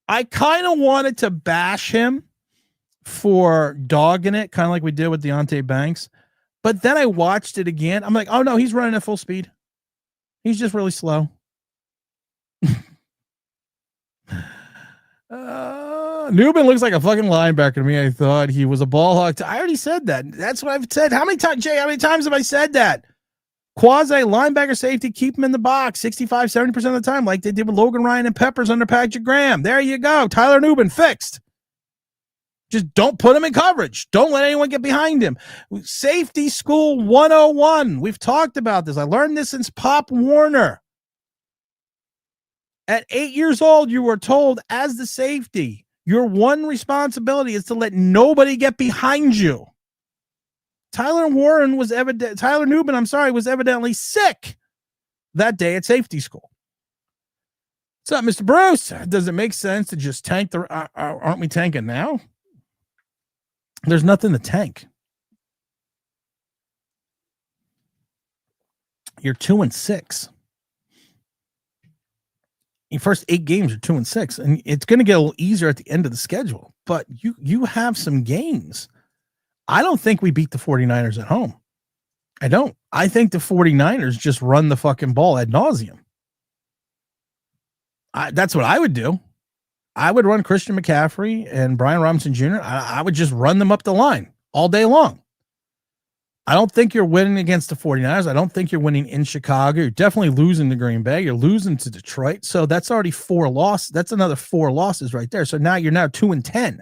I kind of wanted to bash him for dogging it, kind of like we did with Deonte Banks. But then I watched it again. I'm like, oh, no, he's running at full speed. He's just really slow. Newman looks like a fucking linebacker to me. I thought he was a ball hawk. I already said that. That's what I've said. How many times, Jay? How many times have I said that? Quasi linebacker safety, keep him in the box 65, 70% of the time, like they did with Logan Ryan and Peppers under Patrick Graham. There you go. Tyler Nubin fixed. Just don't put him in coverage. Don't let anyone get behind him. Safety School 101. We've talked about this. I learned this since Pop Warner. At 8 years old, you were told as the safety, your one responsibility is to let nobody get behind you. Tyler Nubin was evidently sick that day at safety school. What's up, Mr. Bruce? Does it make sense to just tank aren't we tanking now? There's nothing to tank. You're 2-6. Your first 8 games are 2-6, and it's going to get a little easier at the end of the schedule, but you have some games. I don't think we beat the 49ers at home. I don't. I think the 49ers just run the fucking ball ad nauseum. That's what I would do. I would run Christian McCaffrey and Brian Robinson Jr. I would just run them up the line all day long. I don't think you're winning against the 49ers. I don't think you're winning in Chicago. You're definitely losing to Green Bay. You're losing to Detroit. So that's already 4 losses. That's another 4 losses right there. So now you're 2-10.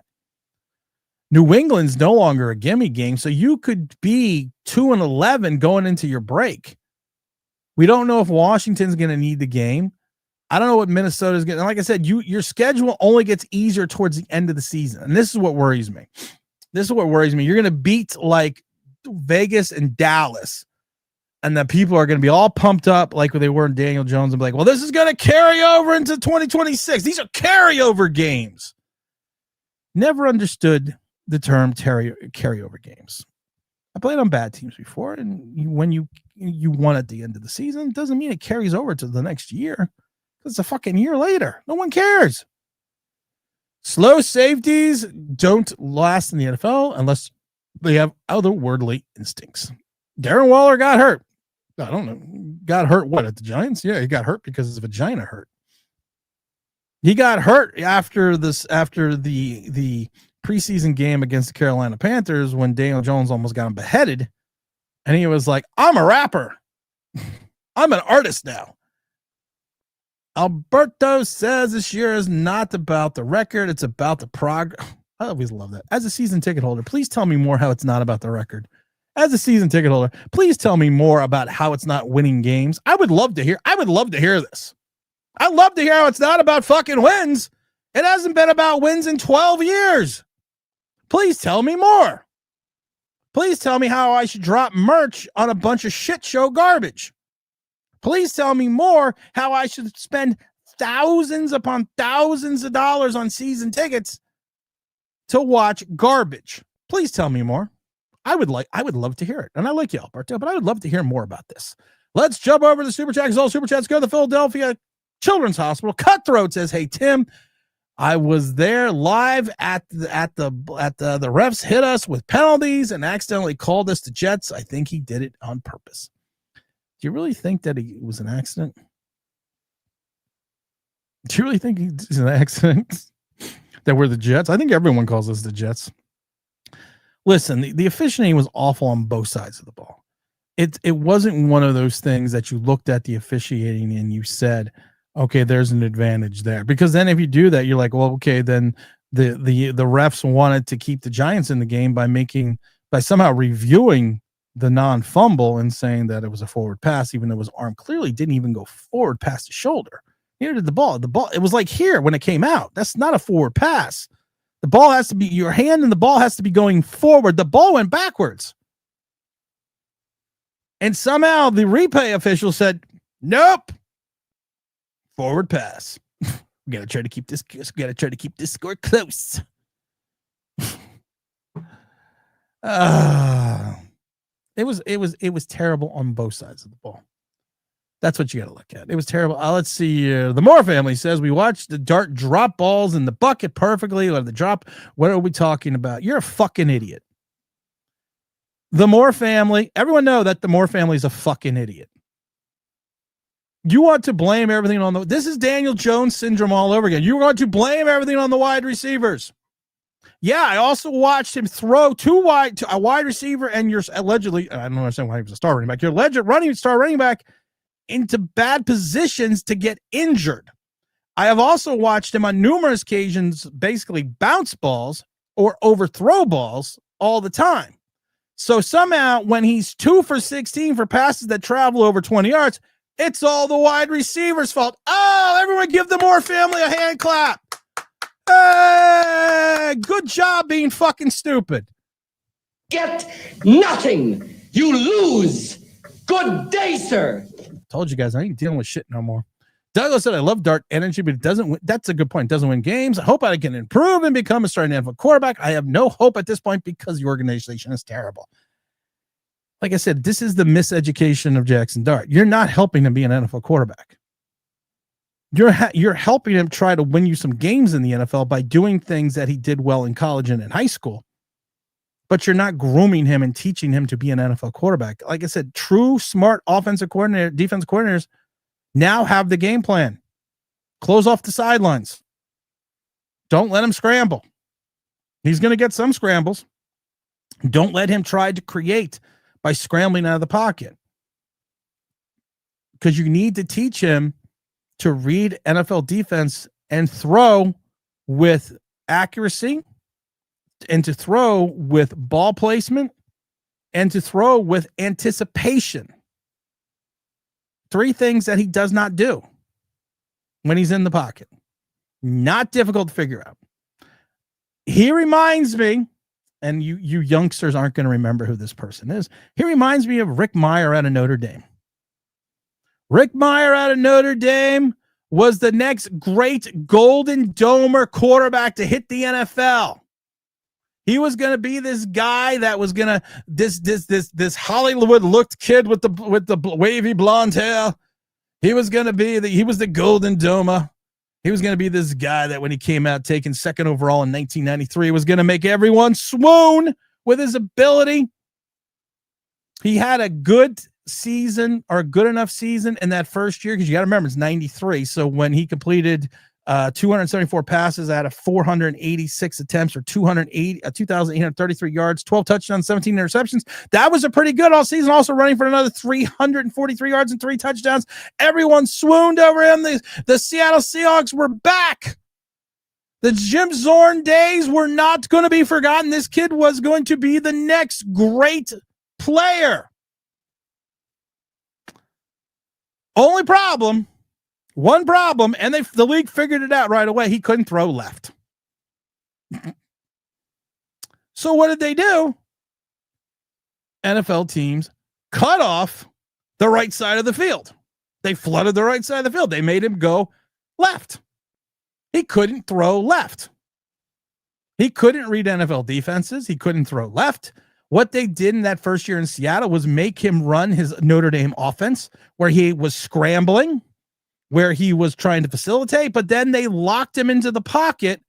New England's no longer a gimme game, so you could be 2-11 going into your break. We don't know if Washington's going to need the game. I don't know what Minnesota's getting. Like I said, your schedule only gets easier towards the end of the season, and this is what worries me. You're going to beat like Vegas and Dallas, and the people are going to be all pumped up like they were in Daniel Jones and be like, well, this is going to carry over into 2026. These are carryover games. Never understood the term carryover games. I played on bad teams before, and when you won at the end of the season, doesn't mean it carries over to the next year. It's a fucking year later. No one cares. Slow safeties don't last in the NFL unless they have otherworldly instincts. Darren Waller got hurt. I don't know. Got hurt what, at the Giants? Yeah, he got hurt because his vagina hurt. He got hurt after the preseason game against the Carolina Panthers when Daniel Jones almost got him beheaded. And he was like, I'm a rapper. I'm an artist now. Alberto says this year is not about the record. It's about the progress. I always love that. As a season ticket holder, please tell me more how it's not about the record. As a season ticket holder, please tell me more about how it's not winning games. I would love to hear this. I'd love to hear how it's not about fucking wins. It hasn't been about wins in 12 years. Please tell me more. Please tell me how I should drop merch on a bunch of shit show garbage. Please tell me more how I should spend thousands upon thousands of dollars on season tickets to watch garbage. Please tell me more. I would love to hear it. And I like you, Alberto, but I would love to hear more about this. Let's jump over to the Super Chats. All Super Chats go to the Philadelphia Children's Hospital. Cutthroat says, hey, Tim, I was there live at the refs hit us with penalties and accidentally called us the Jets. I think he did it on purpose. Do you really think that it was an accident? Do you really think it's an accident that we're the Jets? I think everyone calls us the Jets. Listen, the officiating was awful on both sides of the ball. It wasn't one of those things that you looked at the officiating and you said, okay, there's an advantage there. Because then if you do that, you're like, well, okay, then the refs wanted to keep the Giants in the game by somehow reviewing the non-fumble and saying that it was a forward pass, even though his arm clearly didn't even go forward past the shoulder. Neither did the ball. It was like here when it came out. That's not a forward pass. The ball has to be, your hand and the ball has to be going forward. The ball went backwards. And somehow the replay official said, nope, forward pass. We gotta try to keep this score close. It was terrible on both sides of the ball. That's what you got to look at. It was terrible. Let's see. The Moore family says we watched the Dart drop balls in the bucket perfectly. Or the drop. What are we talking about? You're a fucking idiot. The Moore family. Everyone know that the Moore family is a fucking idiot. You want to blame everything on this is Daniel Jones syndrome all over again. You want to blame everything on the wide receivers. Yeah, I also watched him throw to a wide receiver and your allegedly, I don't understand why he was a star running back, your alleged star running back into bad positions to get injured. I have also watched him on numerous occasions basically bounce balls or overthrow balls all the time. So somehow when he's 2 for 16 for passes that travel over 20 yards, it's all the wide receiver's fault. Oh, everyone give the Moore family a hand clap. Hey, good job being fucking stupid. Get nothing. You lose. Good day, sir. Told you guys, I ain't dealing with shit no more. Douglas said, I love Dart energy, but it doesn't win. That's a good point. It doesn't win games. I hope I can improve and become a starting NFL quarterback. I have no hope at this point because the organization is terrible. Like I said, this is the miseducation of Jaxson Dart. You're not helping him be an NFL quarterback. You're helping him try to win you some games in the NFL by doing things that he did well in college and in high school. But you're not grooming him and teaching him to be an NFL quarterback. Like I said, true, smart defensive coordinators now have the game plan. Close off the sidelines. Don't let him scramble. He's going to get some scrambles. Don't let him try to create by scrambling out of the pocket. Because you need to teach him to read NFL defense and throw with accuracy and to throw with ball placement and to throw with anticipation. 3 things that he does not do when he's in the pocket. Not difficult to figure out. He reminds me, and you youngsters aren't going to remember who this person is. He reminds me of Rick Meyer out of Notre Dame. Rick Meyer out of Notre Dame was the next great Golden Domer quarterback to hit the NFL. He was going to be this guy that was going to this Hollywood looked kid with the wavy blonde hair. He was going to be he was the Golden Domer. He was going to be this guy that when he came out taken 2nd overall in 1993 was going to make everyone swoon with his ability. He had a good season or a good enough season in that first year because you got to remember it's 93. So when he completed 274 passes out of 486 attempts or 2,833 yards, 12 touchdowns, 17 interceptions. That was a pretty good all season. Also running for another 343 yards and 3 touchdowns. Everyone swooned over him. The Seattle Seahawks were back. The Jim Zorn days were not going to be forgotten. This kid was going to be the next great player. Only problem. One problem, and the league figured it out right away. He couldn't throw left. So what did they do? NFL teams cut off the right side of the field. They flooded the right side of the field. They made him go left. He couldn't throw left. He couldn't read NFL defenses. He couldn't throw left. What they did in that first year in Seattle was make him run his Notre Dame offense where he was scrambling, where he was trying to facilitate, but then they locked him into the pocket,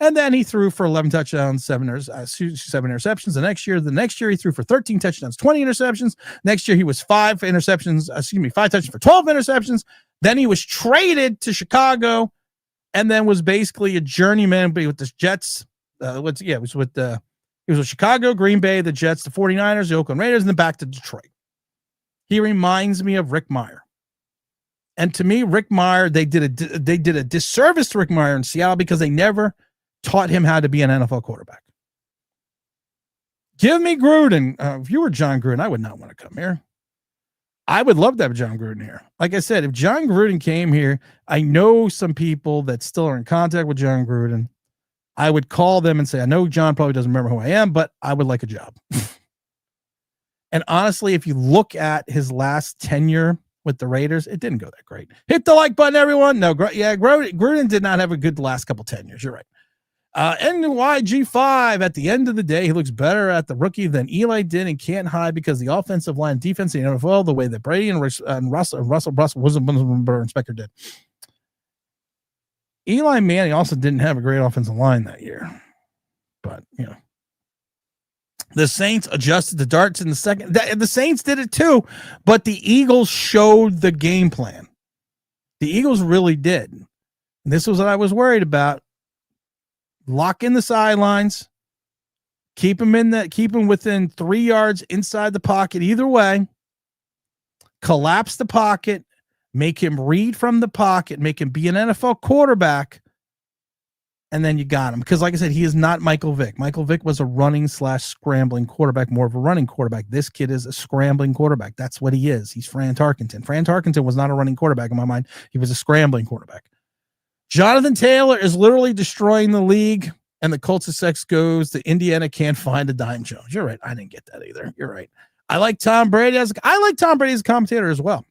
and then he threw for 11 touchdowns, 7 interceptions. The next year he threw for 13 touchdowns, 20 interceptions. Next year he was 5 touchdowns for 12 interceptions. Then he was traded to Chicago, and then was basically a journeyman with the Jets. He was with Chicago, Green Bay, the Jets, the 49ers, the Oakland Raiders, and then back to Detroit. He reminds me of Rick Meyer. And to me, Rick Meyer, they did a disservice to Rick Meyer in Seattle because they never taught him how to be an NFL quarterback. Give me Gruden. If you were John Gruden, I would not want to come here. I would love to have John Gruden here. Like I said, if John Gruden came here, I know some people that still are in contact with John Gruden. I would call them and say, I know John probably doesn't remember who I am, but I would like a job. And honestly, if you look at his last tenure with the Raiders, it didn't go that great. Hit the like button, everyone. No, Gruden did not have a good last couple tenures. You're right. NYG5, at the end of the day, he looks better at the rookie than Eli did and can't hide because the offensive line defense in the NFL, the way that Brady and Russell Inspector did. Eli Manning also didn't have a great offensive line that year. But, the Saints adjusted the darts in the second. The Saints did it too, but the Eagles showed the game plan. The Eagles really did. And this was what I was worried about. Lock in the sidelines. Keep him within 3 yards inside the pocket either way. Collapse the pocket. Make him read from the pocket. Make him be an NFL quarterback. And then you got him. Because like I said, he is not Michael Vick. Michael Vick was a running/scrambling quarterback, more of a running quarterback. This kid is a scrambling quarterback. That's what he is. He's Fran Tarkenton. Fran Tarkenton was not a running quarterback in my mind. He was a scrambling quarterback. Jonathan Taylor is literally destroying the league. And the Colts of sex goes to Indiana can't find a dime Jones. You're right. I didn't get that either. You're right. I like Tom Brady as a commentator as well.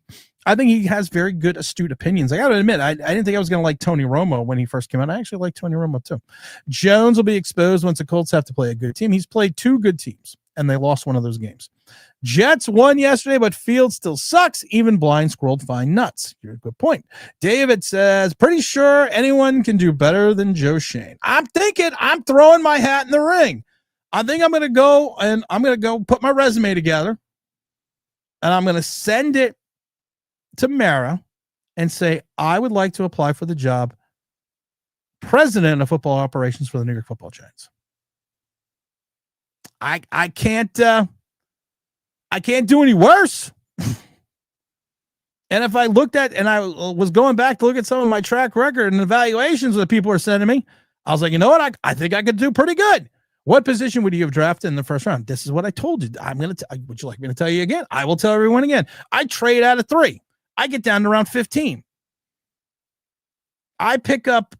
I think he has very good, astute opinions. I got to admit, I didn't think I was going to like Tony Romo when he first came out. I actually like Tony Romo too. Jones will be exposed once the Colts have to play a good team. He's played 2 good teams, and they lost one of those games. Jets won yesterday, but Fields still sucks. Even blind squirreled fine nuts. You're a good point. David says, pretty sure anyone can do better than Joe Shane. I'm throwing my hat in the ring. I think I'm going to go put my resume together, and I'm going to send it to Mara and say, I would like to apply for the job president of football operations for the New York Football Giants. I can't do any worse. And if I looked at, and I was going back to look at some of my track record and evaluations that people are sending me, I was like, you know what? I think I could do pretty good. What position would you have drafted in the first round? This is what I told you. Would you like me to tell you again? I will tell everyone again. I trade out of 3. I get down to round 15. I pick up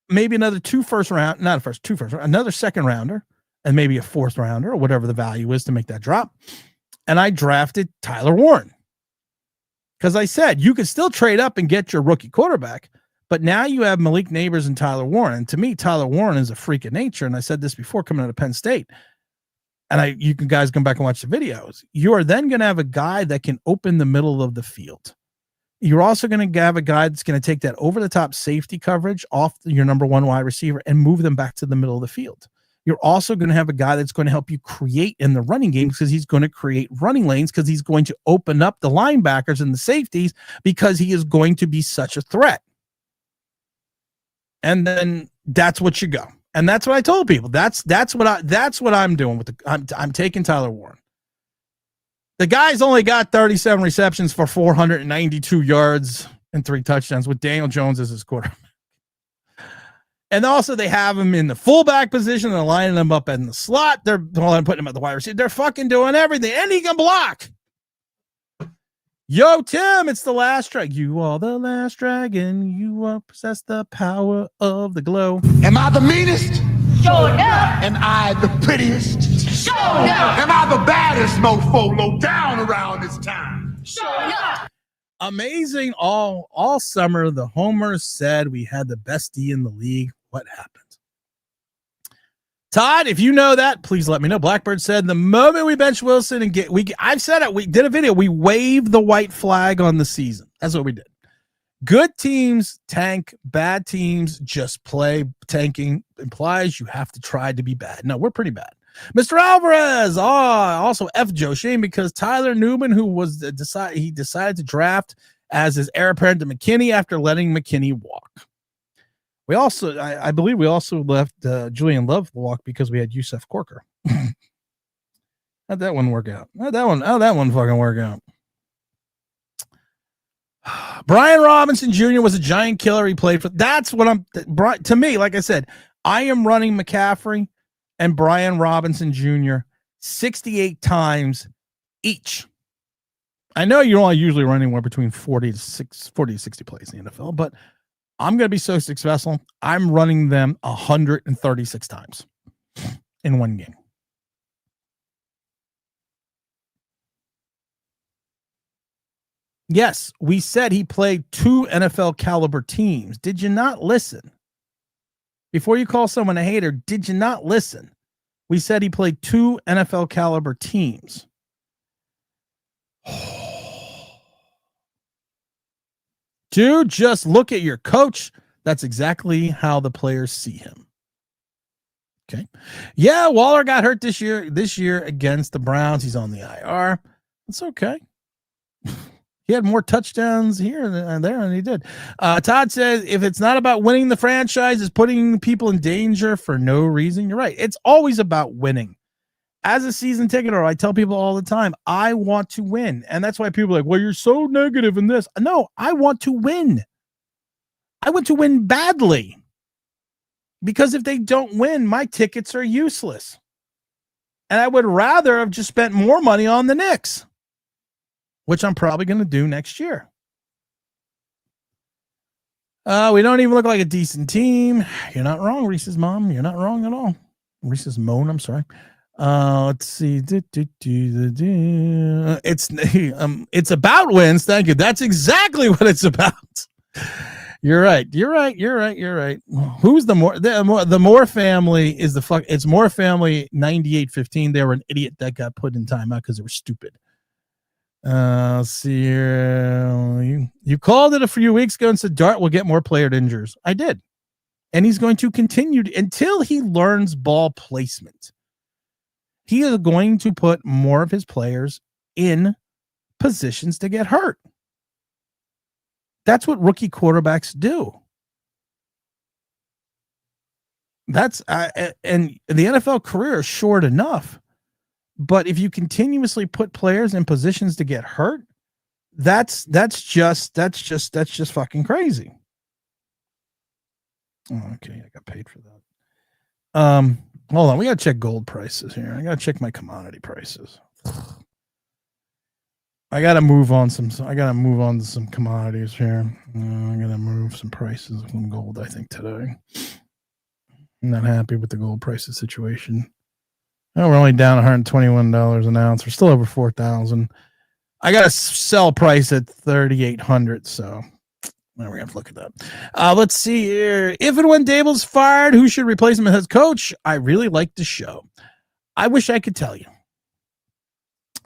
maybe another 2 first round, not a first, 2 first, another second rounder, and maybe a 4th rounder or whatever the value is to make that drop. And I drafted Tyler Warren. Because I said you could still trade up and get your rookie quarterback, but now you have Malik Neighbors and Tyler Warren. And to me, Tyler Warren is a freak of nature. And I said this before coming out of Penn State. And you can guys come back and watch the videos. You are then going to have a guy that can open the middle of the field. You're also going to have a guy that's going to take that over-the-top safety coverage off your number 1 wide receiver and move them back to the middle of the field. You're also going to have a guy that's going to help you create in the running game because he's going to create running lanes because he's going to open up the linebackers and the safeties because he is going to be such a threat. And then that's what you go. And that's what I told people. That's what I'm doing with I'm taking Tyler Warren. The guy's only got 37 receptions for 492 yards and 3 touchdowns with Daniel Jones as his quarterback. And also they have him in the fullback position. They're lining him up in the slot. They're putting him at the wide receiver. They're fucking doing everything. And he can block. Yo, Tim, it's the last dragon. You are the last dragon. You possess the power of the glow. Am I the meanest? Sure enough. Am I the prettiest? Sure enough. Am I the baddest mofo low down around this time? Sure enough. Amazing. All summer, the homers said we had the best D in the league. What happened? Todd, if you know that, please let me know. Blackbird said the moment we bench Wilson and I've said it. We did a video. We waved the white flag on the season. That's what we did. Good teams tank. Bad teams just play. Tanking implies you have to try to be bad. No, we're pretty bad. Mr. Alvarez, also F. Joe Shane because Tyler Newman, who was decided to draft as his heir apparent to McKinney after letting McKinney walk. We also, I believe, we also left Julian Love walk because we had Yusuf Corker. How'd that one work out? How'd that one fucking work out? Brian Robinson Jr. was a giant killer. He played for. That's what to me, like I said, I am running McCaffrey and Brian Robinson Jr. 68 times each. I know you're only usually running anywhere between 40 to 60 plays in the NFL, but I'm going to be so successful. I'm running them 136 times in one game. Yes, we said he played 2 NFL caliber teams. Did you not listen? Before you call someone a hater, did you not listen? We said he played 2 NFL caliber teams. Dude, just look at your coach. That's exactly how the players see him. Okay. Yeah, Waller got hurt this year against the Browns. He's on the IR. It's okay. He had more touchdowns here and there than he did. Todd says, if it's not about winning the franchise, it's putting people in danger for no reason. You're right. It's always about winning. As a season ticket holder, I tell people all the time, I want to win. And that's why people are like, well, you're so negative in this. No, I want to win. I want to win badly. Because if they don't win, my tickets are useless. And I would rather have just spent more money on the Knicks, which I'm probably going to do next year. We don't even look like a decent team. You're not wrong, Reese's mom. You're not wrong at all. Reese's moan, I'm sorry. Let's see. It's about wins. Thank you. That's exactly what it's about. You're right. Who's the Moore family is the fuck. It's Moore family 98-15. They were an idiot that got put in timeout because they were stupid. Let's see here. You called it a few weeks ago and said Dart will get more player injuries. I did. And he's going to continue until he learns ball placement. He is going to put more of his players in positions to get hurt. That's what rookie quarterbacks do. That's and the NFL career is short enough. But if you continuously put players in positions to get hurt, that's just fucking crazy. Oh, okay, I got paid for that. Hold on, we gotta check gold prices here. I gotta check my commodity prices. I gotta move on to some commodities here. I gotta move some prices from gold, I think, today. I'm not happy with the gold prices situation. Oh, we're only down $121 an ounce. We're still over 4,000. I got a sell price at 3,800. So we're gonna have to look at that. Let's see here. If and when Daboll's fired, who should replace him as coach? I really like the show. I wish I could tell you.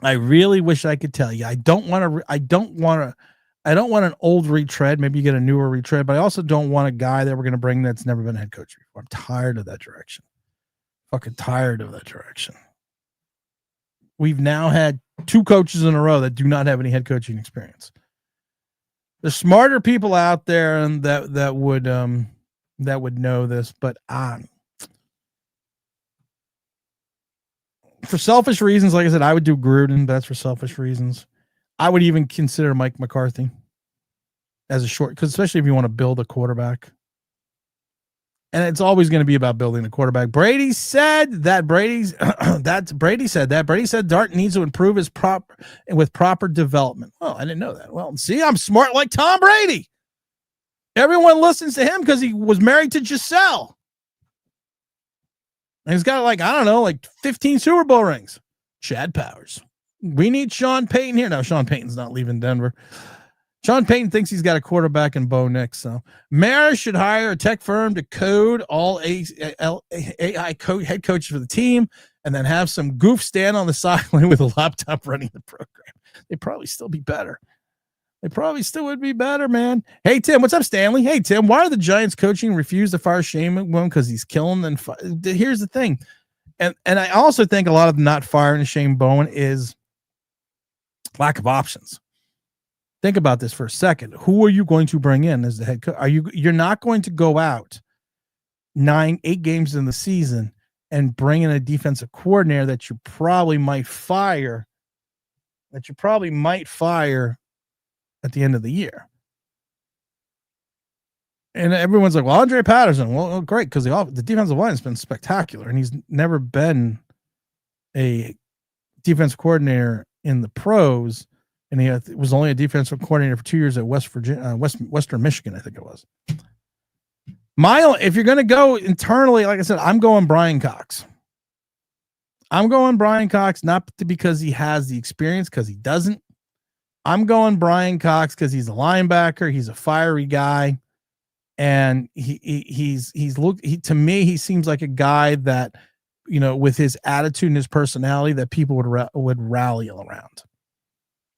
I really wish I could tell you. I don't want an old retread. Maybe you get a newer retread, but I also don't want a guy that we're going to bring that's never been a head coach before. I'm tired of that direction. Fucking tired of that direction. We've now had 2 coaches in a row that do not have any head coaching experience. There's smarter people out there and that would know this, but for selfish reasons, like I said, I would do Gruden, but that's for selfish reasons. I would even consider Mike McCarthy as a short, because especially if you want to build a quarterback. And it's always going to be about building the quarterback. Brady said Brady said Dart needs to improve his proper development. Oh, I didn't know that. Well, see, I'm smart like Tom Brady. Everyone listens to him because he was married to Giselle. And he's got like 15 Super Bowl rings. Chad Powers. We need Sean Payton here. No, Sean Payton's not leaving Denver. Sean Payton thinks he's got a quarterback in Bo Nix. So Mara should hire a tech firm to code all AI head coaches for the team and then have some goof stand on the sideline with a laptop running the program. They'd probably still be better. They probably still would be better, man. Hey, Tim, what's up, Stanley? Hey, Tim, why are the Giants coaching refuse to fire Shane McMahon because he's killing them? Here's the thing. And I also think a lot of not firing Shane Bowen is lack of options. Think about this for a second. Who are you going to bring in as the head coach? You're not going to go out 8 games in the season and bring in a defensive coordinator that you probably might fire at the end of the year. And everyone's like, well, Andre Patterson. Well, great, because the defensive line has been spectacular, and he's never been a defensive coordinator in the pros, and he was only a defensive coordinator for 2 years at Western Michigan, I think it was. If you're going to go internally, like I said, I'm going Brian Cox. Not because he has the experience, because he doesn't. I'm going Brian Cox because he's a linebacker. He's a fiery guy. And to me, he seems like a guy that, with his attitude and his personality, that people would rally around.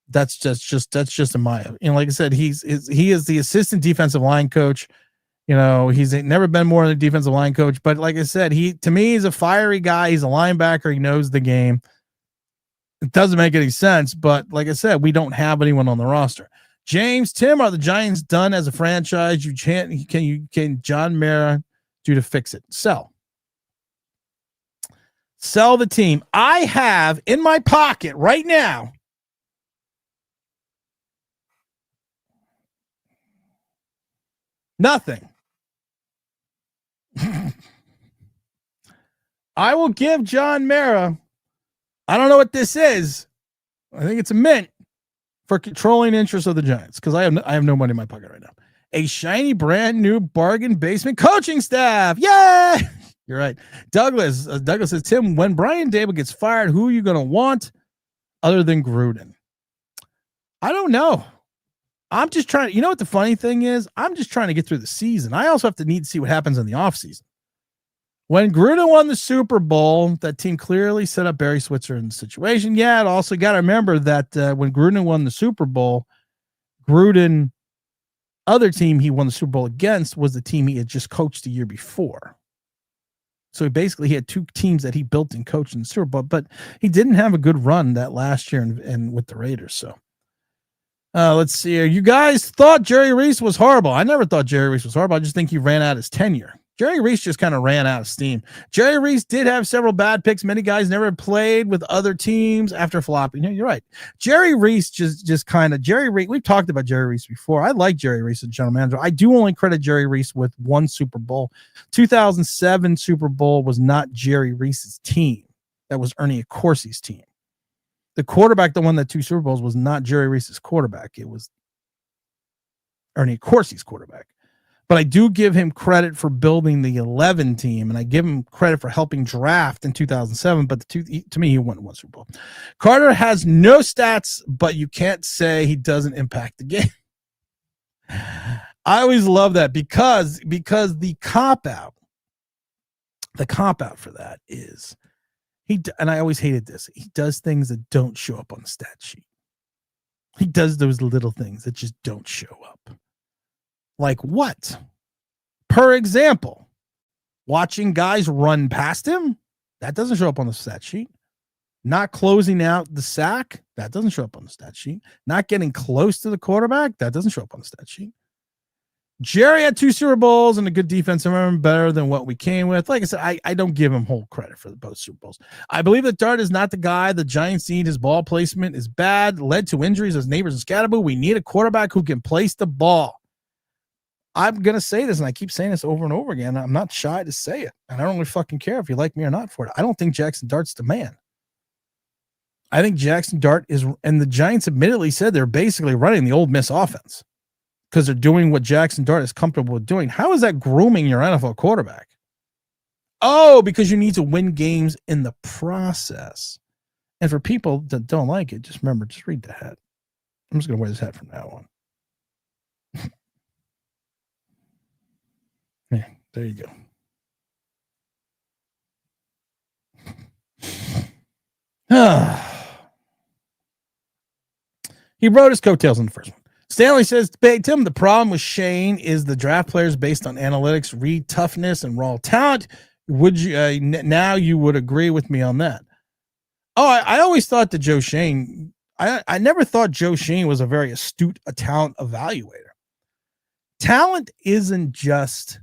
That's just in my, like I said, he is the assistant defensive line coach. He's never been more than a defensive line coach, but like I said, to me, he's a fiery guy. He's a linebacker. He knows the game. It doesn't make any sense, but like I said, we don't have anyone on the roster. James, Tim, are the Giants done as a franchise? Can John Mara do to fix it? Sell the team. I have in my pocket right now nothing. I will give John Mara, I don't know what this is. I think it's a mint for controlling interests of the Giants because I have no money in my pocket right now. A shiny brand new bargain basement coaching staff. Yeah, you're right. Douglas says, Tim, when Brian Daboll gets fired, who are you going to want other than Gruden? I don't know. I'm just trying to, you know what the funny thing is? I'm just trying to get through the season. I also have to need to see what happens in the offseason. When Gruden won the Super Bowl, that team clearly set up Barry Switzer in the situation. Yeah, it also got to remember that when Gruden won the Super Bowl, other team he won the Super Bowl against was the team he had just coached the year before. So he had two teams that he built and coached in the Super Bowl, but he didn't have a good run that last year and with the Raiders. So let's see here. You guys thought Jerry Reese was horrible. I never thought Jerry Reese was horrible. I just think he ran out his tenure. Jerry Reese just kind of ran out of steam. Jerry Reese did have several bad picks. Many guys never played with other teams after flopping. Yeah, you're right. Jerry Reese we've talked about Jerry Reese before. I like Jerry Reese as general manager. I do only credit Jerry Reese with one Super Bowl. 2007 Super Bowl was not Jerry Reese's team. That was Ernie Accorsi's team. The quarterback that won the two Super Bowls was not Jerry Reese's quarterback. It was Ernie Accorsi's quarterback. But I do give him credit for building the 11 team, and I give him credit for helping draft in 2007. But to me, he won one Super Bowl. Carter has no stats, but you can't say he doesn't impact the game. I always love that because the cop out for that is and I always hated this. He does things that don't show up on the stat sheet. He does those little things that just don't show up. Like what? Per example, watching guys run past him, that doesn't show up on the stat sheet. Not closing out the sack, that doesn't show up on the stat sheet. Not getting close to the quarterback, that doesn't show up on the stat sheet. Jerry had two Super Bowls and a good defense environment, better than what we came with. Like I said, I don't give him whole credit for both Super Bowls. I believe that Dart is not the guy the Giants need. His ball placement is bad, led to injuries as neighbors in Skattebo. We need a quarterback who can place the ball. I'm going to say this, and I keep saying this over and over again. I'm not shy to say it, and I don't really fucking care if you like me or not for it. I don't think Jaxson Dart's the man. I think Jaxson Dart is, and the Giants admittedly said they're basically running the Ole Miss offense because they're doing what Jaxson Dart is comfortable with doing. How is that grooming your NFL quarterback? Oh, because you need to win games in the process. And for people that don't like it, just remember, just read the hat. I'm just going to wear this hat from now on. Yeah, there you go. He rode his coattails in the first one. Stanley says, Tim, the problem with Shane is the draft players based on analytics, read toughness, and raw talent. Would you now you would agree with me on that? Oh, I always thought that Joe Shane, I never thought Joe Shane was a very astute talent evaluator. Talent isn't just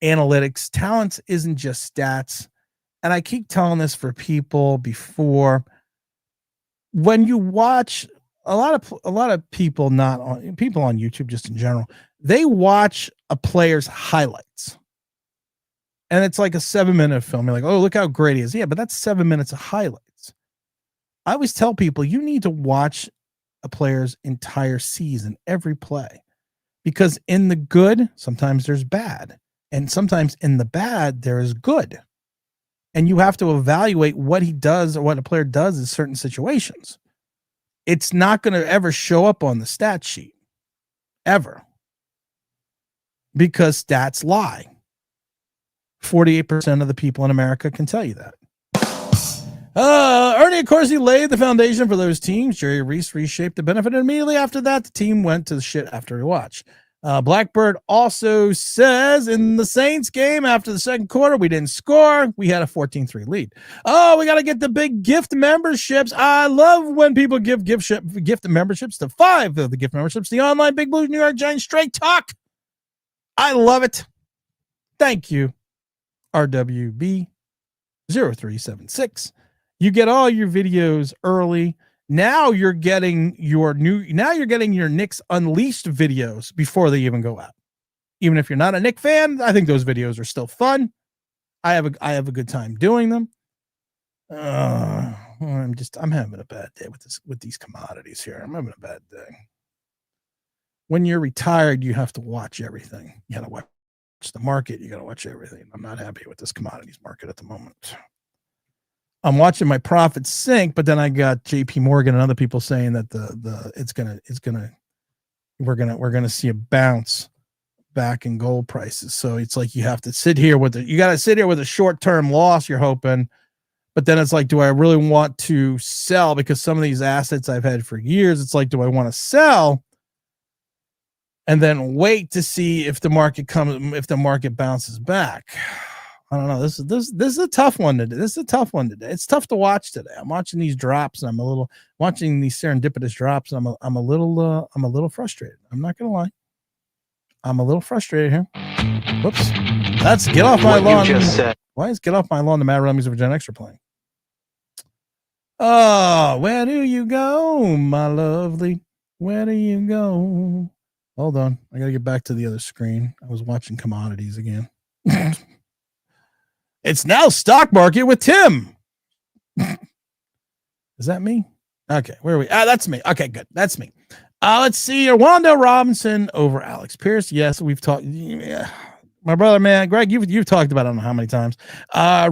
analytics. Talent isn't just stats. And I keep telling this for people before. When you watch a lot of people, people on YouTube, just in general, they watch a player's highlights. And it's like a 7-minute film. You're like, oh, look how great he is. Yeah, but that's 7 minutes of highlights. I always tell people you need to watch a player's entire season, every play. Because in the good, sometimes there's bad. And sometimes in the bad, there is good. And you have to evaluate what he does or what a player does in certain situations. It's not going to ever show up on the stat sheet. Ever. Because stats lie. 48% of the people in America can tell you that. Ernie, of course, he laid the foundation for those teams. Jerry Reese reshaped the benefit. And immediately after that, the team went to the shit after he watched. Blackbird also says in the Saints game after the second quarter, we didn't score. We had a 14-3 lead. Oh, we got to get the big gift memberships. I love when people give gift memberships to 5 of the gift memberships. The online Big Blue New York Giants Straight Talk. I love it. Thank you, RWB0376. You get all your videos early. Now you're getting your Knicks Unleashed videos before they even go out. Even if you're not a Knicks fan, I think those videos are still fun. I have a good time doing them. I'm having a bad day with these commodities here. I'm having a bad day. When you're retired, you have to watch everything. You got to watch the market. You got to watch everything. I'm not happy with this commodities market at the moment. I'm watching my profits sink, but then I got JP Morgan and other people saying that we're gonna see a bounce back in gold prices. So it's like you have to sit here with a short-term loss, you're hoping, but then it's like, do I really want to sell? Because some of these assets I've had for years, it's like, do I want to sell and then wait to see if the market bounces back? I don't know. This is a tough one today. It's tough to watch today. I'm watching these drops, and watching these serendipitous drops. And I'm a little frustrated. I'm not gonna lie. I'm a little frustrated here. Whoops. That's Get Off My Lawn. Why is Get Off My Lawn the Mad Rummies of Gen X are playing? Oh, where do you go, my lovely? Where do you go? Hold on. I gotta get back to the other screen. I was watching commodities again. It's now stock market with Tim. Is that me? Okay, where are we? That's me. Okay, good. That's me. Let's see. Wando Robinson over Alex Pierce. Yes, we've talked. Yeah. My brother, man, Greg, you've talked about it. I don't know how many times.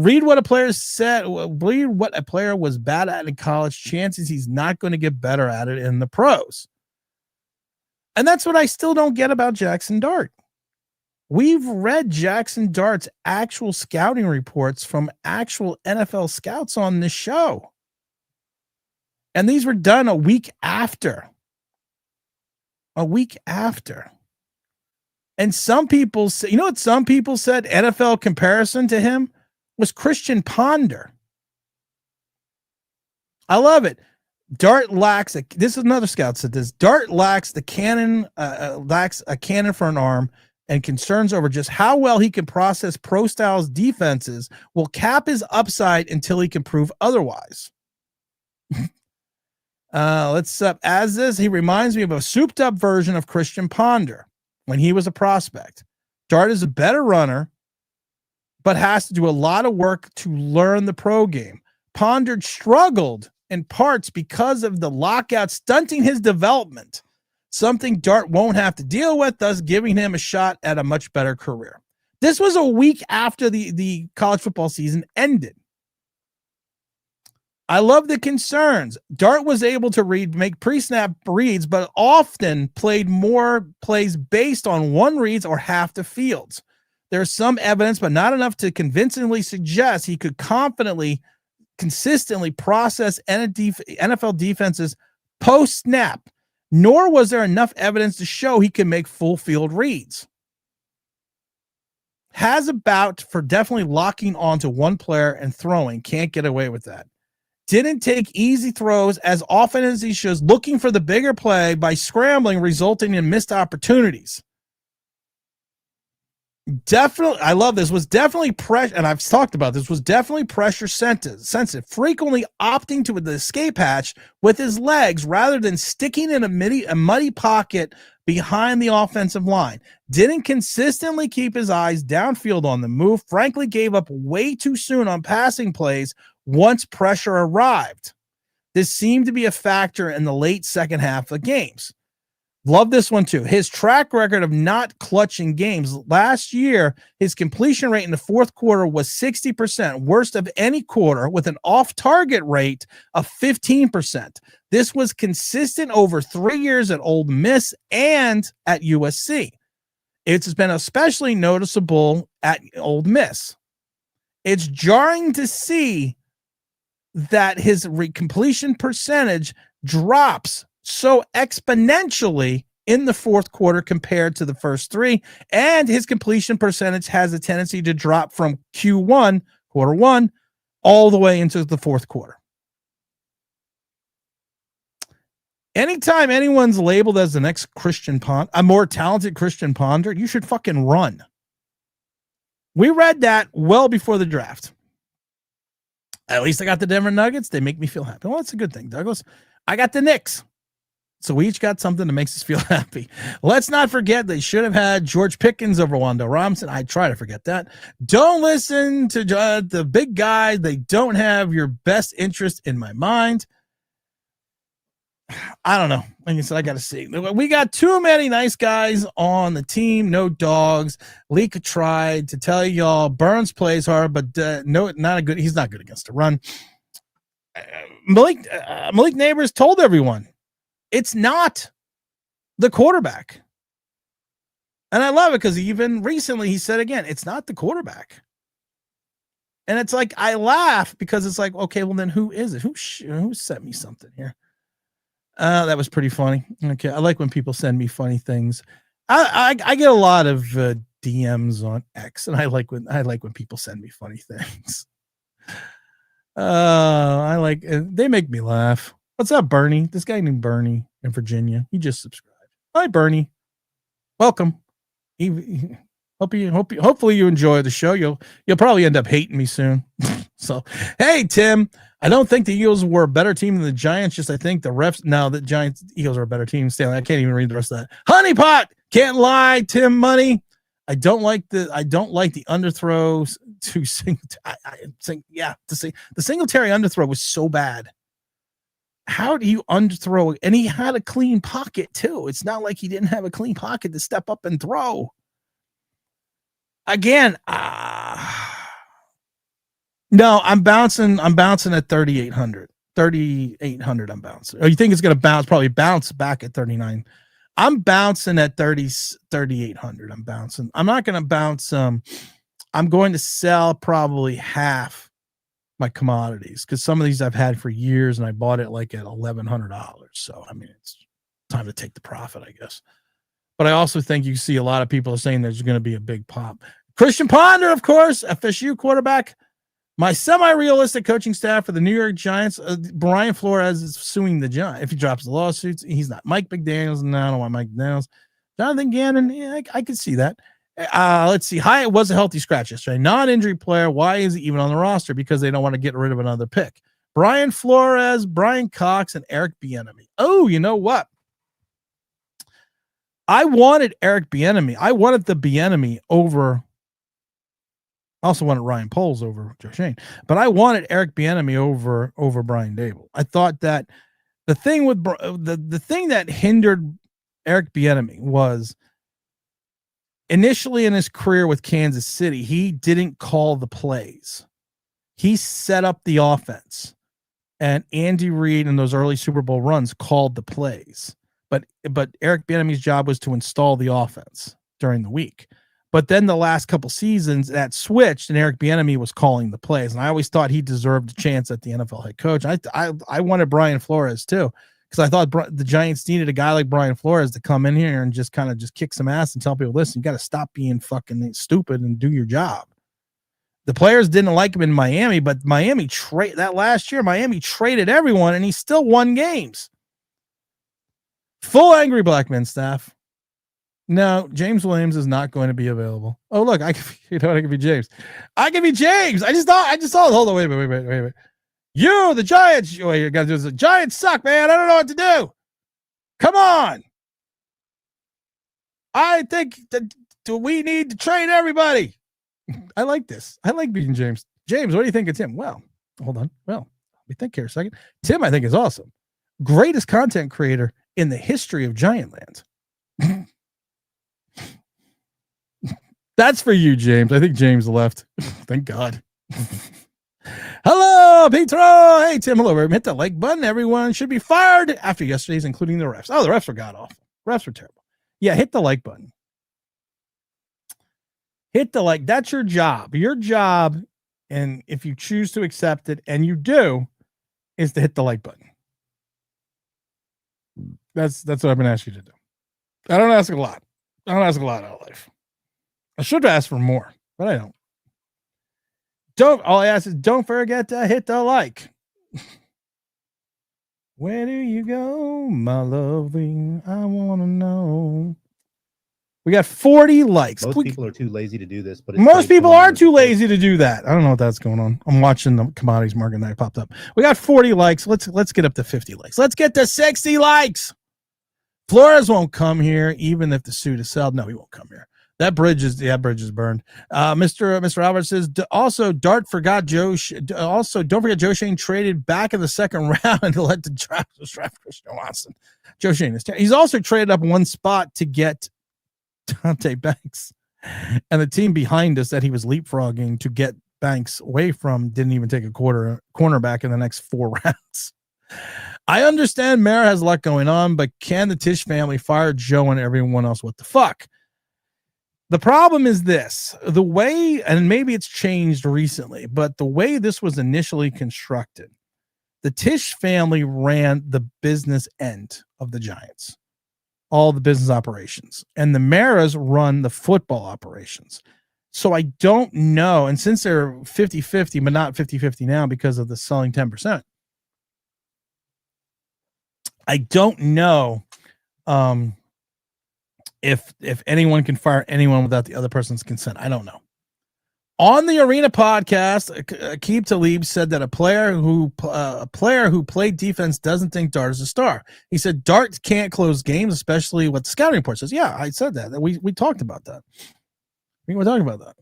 Read what a player said. Read what a player was bad at in college. Chances he's not going to get better at it in the pros. And that's what I still don't get about Jaxson Dart. We've read Jaxson Dart's actual scouting reports from actual NFL scouts on this show. And these were done a week after. And some people say, you know what some people said NFL comparison to him was Christian Ponder. I love it. Dart lacks this is another scout said this. Dart lacks a cannon for an arm, and concerns over just how well he can process pro styles defenses will cap his upside until he can prove otherwise. He reminds me of a souped up version of Christian Ponder when he was a prospect. Dart is a better runner, but has to do a lot of work to learn the pro game. Ponder struggled in parts because of the lockout stunting his development, something Dart won't have to deal with, thus giving him a shot at a much better career. This was a week after the college football season ended. I love the concerns. Dart was able to make pre-snap reads, but often played more plays based on one reads or half the fields. There's some evidence, but not enough to convincingly suggest he could consistently process NFL defenses post-snap, nor was there enough evidence to show he can make full field reads. Has about for definitely locking onto one player and throwing. Can't get away with that. Didn't take easy throws as often as he should, looking for the bigger play by scrambling, resulting in missed opportunities. Definitely, I love this. Was definitely pressure, and I've talked about this, was definitely pressure sensitive, frequently opting to the escape hatch with his legs rather than sticking in a muddy pocket behind the offensive line. Didn't consistently keep his eyes downfield on the move, frankly gave up way too soon on passing plays once pressure arrived. This seemed to be a factor in the late second half of games. Love this one too. His track record of not clutching games. Last year, his completion rate in the fourth quarter was 60%, worst of any quarter, with an off-target rate of 15%. This was consistent over 3 years at Ole Miss and at USC. It's been especially noticeable at Ole Miss. It's jarring to see that his completion percentage drops so exponentially in the fourth quarter compared to the first three, and his completion percentage has a tendency to drop from Q1, quarter one, all the way into the fourth quarter. Anytime anyone's labeled as the next Christian Ponder, a more talented Christian Ponder, you should fucking run. We read that well before the draft. At least I got the Denver Nuggets. They make me feel happy. Well, that's a good thing, Douglas. I got the Knicks. So we each got something that makes us feel happy. Let's not forget they should have had George Pickens over Wando Robinson. I try to forget that. Don't listen to the big guys. They don't have your best interest in my mind. I don't know. Like I said, I got to see. We got too many nice guys on the team. No dogs. Leaka tried to tell y'all Burns plays hard, but no, not a good. He's not good against the run. Malik Neighbors told everyone it's not the quarterback. And I love it because even recently he said again, it's not the quarterback. And it's like, I laugh because it's like, okay, well then who is it? Who sent me something here? That was pretty funny. Okay. I like when people send me funny things. I get a lot of DMs on X, and I like when people send me funny things. They make me laugh. What's up, Bernie? This guy named Bernie in Virginia. He just subscribed. Hi, Bernie. Welcome. Hopefully you enjoy the show. You'll probably end up hating me soon. So, hey, Tim, I don't think the Eagles were a better team than the Giants. Just I think the refs. No, the Eagles are a better team. Stanley, I can't even read the rest of that. Honeypot, can't lie. Tim Money. I don't like the underthrows to sing. The Singletary underthrow was so bad. How do you underthrow? And he had a clean pocket too. It's not like he didn't have a clean pocket to step up and throw. Again, no, I'm bouncing at 3,800. 3,800 I'm bouncing. Oh, you think it's going to probably bounce back at 39. I'm bouncing at 3,800. I'm bouncing. I'm not going to bounce. I'm going to sell probably half my commodities because some of these I've had for years and I bought it like at $1,100. So, I mean, it's time to take the profit, I guess. But I also think you see a lot of people are saying there's going to be a big pop. Christian Ponder, of course, FSU quarterback. My semi-realistic coaching staff for the New York Giants, Brian Flores is suing the Giants. If he drops the lawsuits, he's not. Mike McDaniels, no, I don't want Mike McDaniels. Jonathan Gannon, yeah, I could see that. Let's see. Hyatt was a healthy scratch yesterday. Non-injury player. Why is he even on the roster? Because they don't want to get rid of another pick. Brian Flores, Brian Cox, and Eric Bieniemy. Oh, you know what? I wanted Eric Bieniemy. I wanted the Bieniemy over. I also wanted Ryan Poles over Joe Shane, but I wanted Eric Bieniemy over Brian Daboll. I thought that the thing with the thing that hindered Eric Bieniemy was initially in his career with Kansas City, he didn't call the plays. He set up the offense, and Andy Reid in those early Super Bowl runs called the plays. But Eric Bieniemy's job was to install the offense during the week. But then the last couple seasons that switched and Eric Bieniemy was calling the plays. And I always thought he deserved a chance at the NFL head coach. I wanted Brian Flores too, because I thought the Giants needed a guy like Brian Flores to come in here and just kind of just kick some ass and tell people, listen, you got to stop being fucking stupid and do your job. The players didn't like him in Miami, but that last year, Miami traded everyone and he still won games. Full angry black men staff. No, James Williams is not going to be available. Oh, look, I could be James. I can be James. I just saw it. Hold on, wait a minute. You, the Giants. Wait, you got to do this. The Giants suck, man. I don't know what to do. Come on. I think that we need to trade everybody. I like this. I like being James. James, what do you think of Tim? Well, hold on. Well, let me think here a second. Tim, I think, is awesome. Greatest content creator in the history of Giant Land. That's for you, James. I think James left. Thank God. Hello, Petro. Hey, Tim. Hello. Hit the like button. Everyone should be fired after yesterday's, including the refs. Oh, the refs were god awful. Refs were terrible. Yeah, hit the like button. Hit the like. That's your job. Your job, and if you choose to accept it, and you do, is to hit the like button. That's what I've been asking you to do. I don't ask a lot. I don't ask a lot out of life. I should ask for more, but I don't. All I ask is don't forget to hit the like. Where do you go, my lovely? I want to know. We got 40 likes. Most people are too lazy to do this, but most people are too lazy to do that. I don't know what that's going on. I'm watching the commodities market that popped up. We got 40 likes. Let's get up to 50 likes. Let's get to 60 likes. Flores won't come here, even if the suit is sold. No, he won't come here. That bridge is burned. Mr. Albert says also Dart forgot Joe. Also, don't forget Joe Shane traded back in the second round to let the draft Christian Watson. Joe Shane is he's also traded up one spot to get Dante Banks, and the team behind us that he was leapfrogging to get Banks away from didn't even take a cornerback in the next 4 rounds. I understand Mara has a lot going on, but can the Tisch family fire Joe and everyone else? What the fuck? The problem is this, the way, and maybe it's changed recently, but the way this was initially constructed, the Tisch family ran the business end of the Giants, all the business operations, and the Maras run the football operations. So I don't know. And since they're 50-50, but not 50-50 now because of the selling 10%, I don't know if anyone can fire anyone without the other person's consent. I don't know. On the Arena podcast, Aqib Talib said that a player who played defense doesn't think Dart is a star. He said Dart can't close games, especially what the scouting report says. Yeah, I said that. We talked about that. We were talking about that.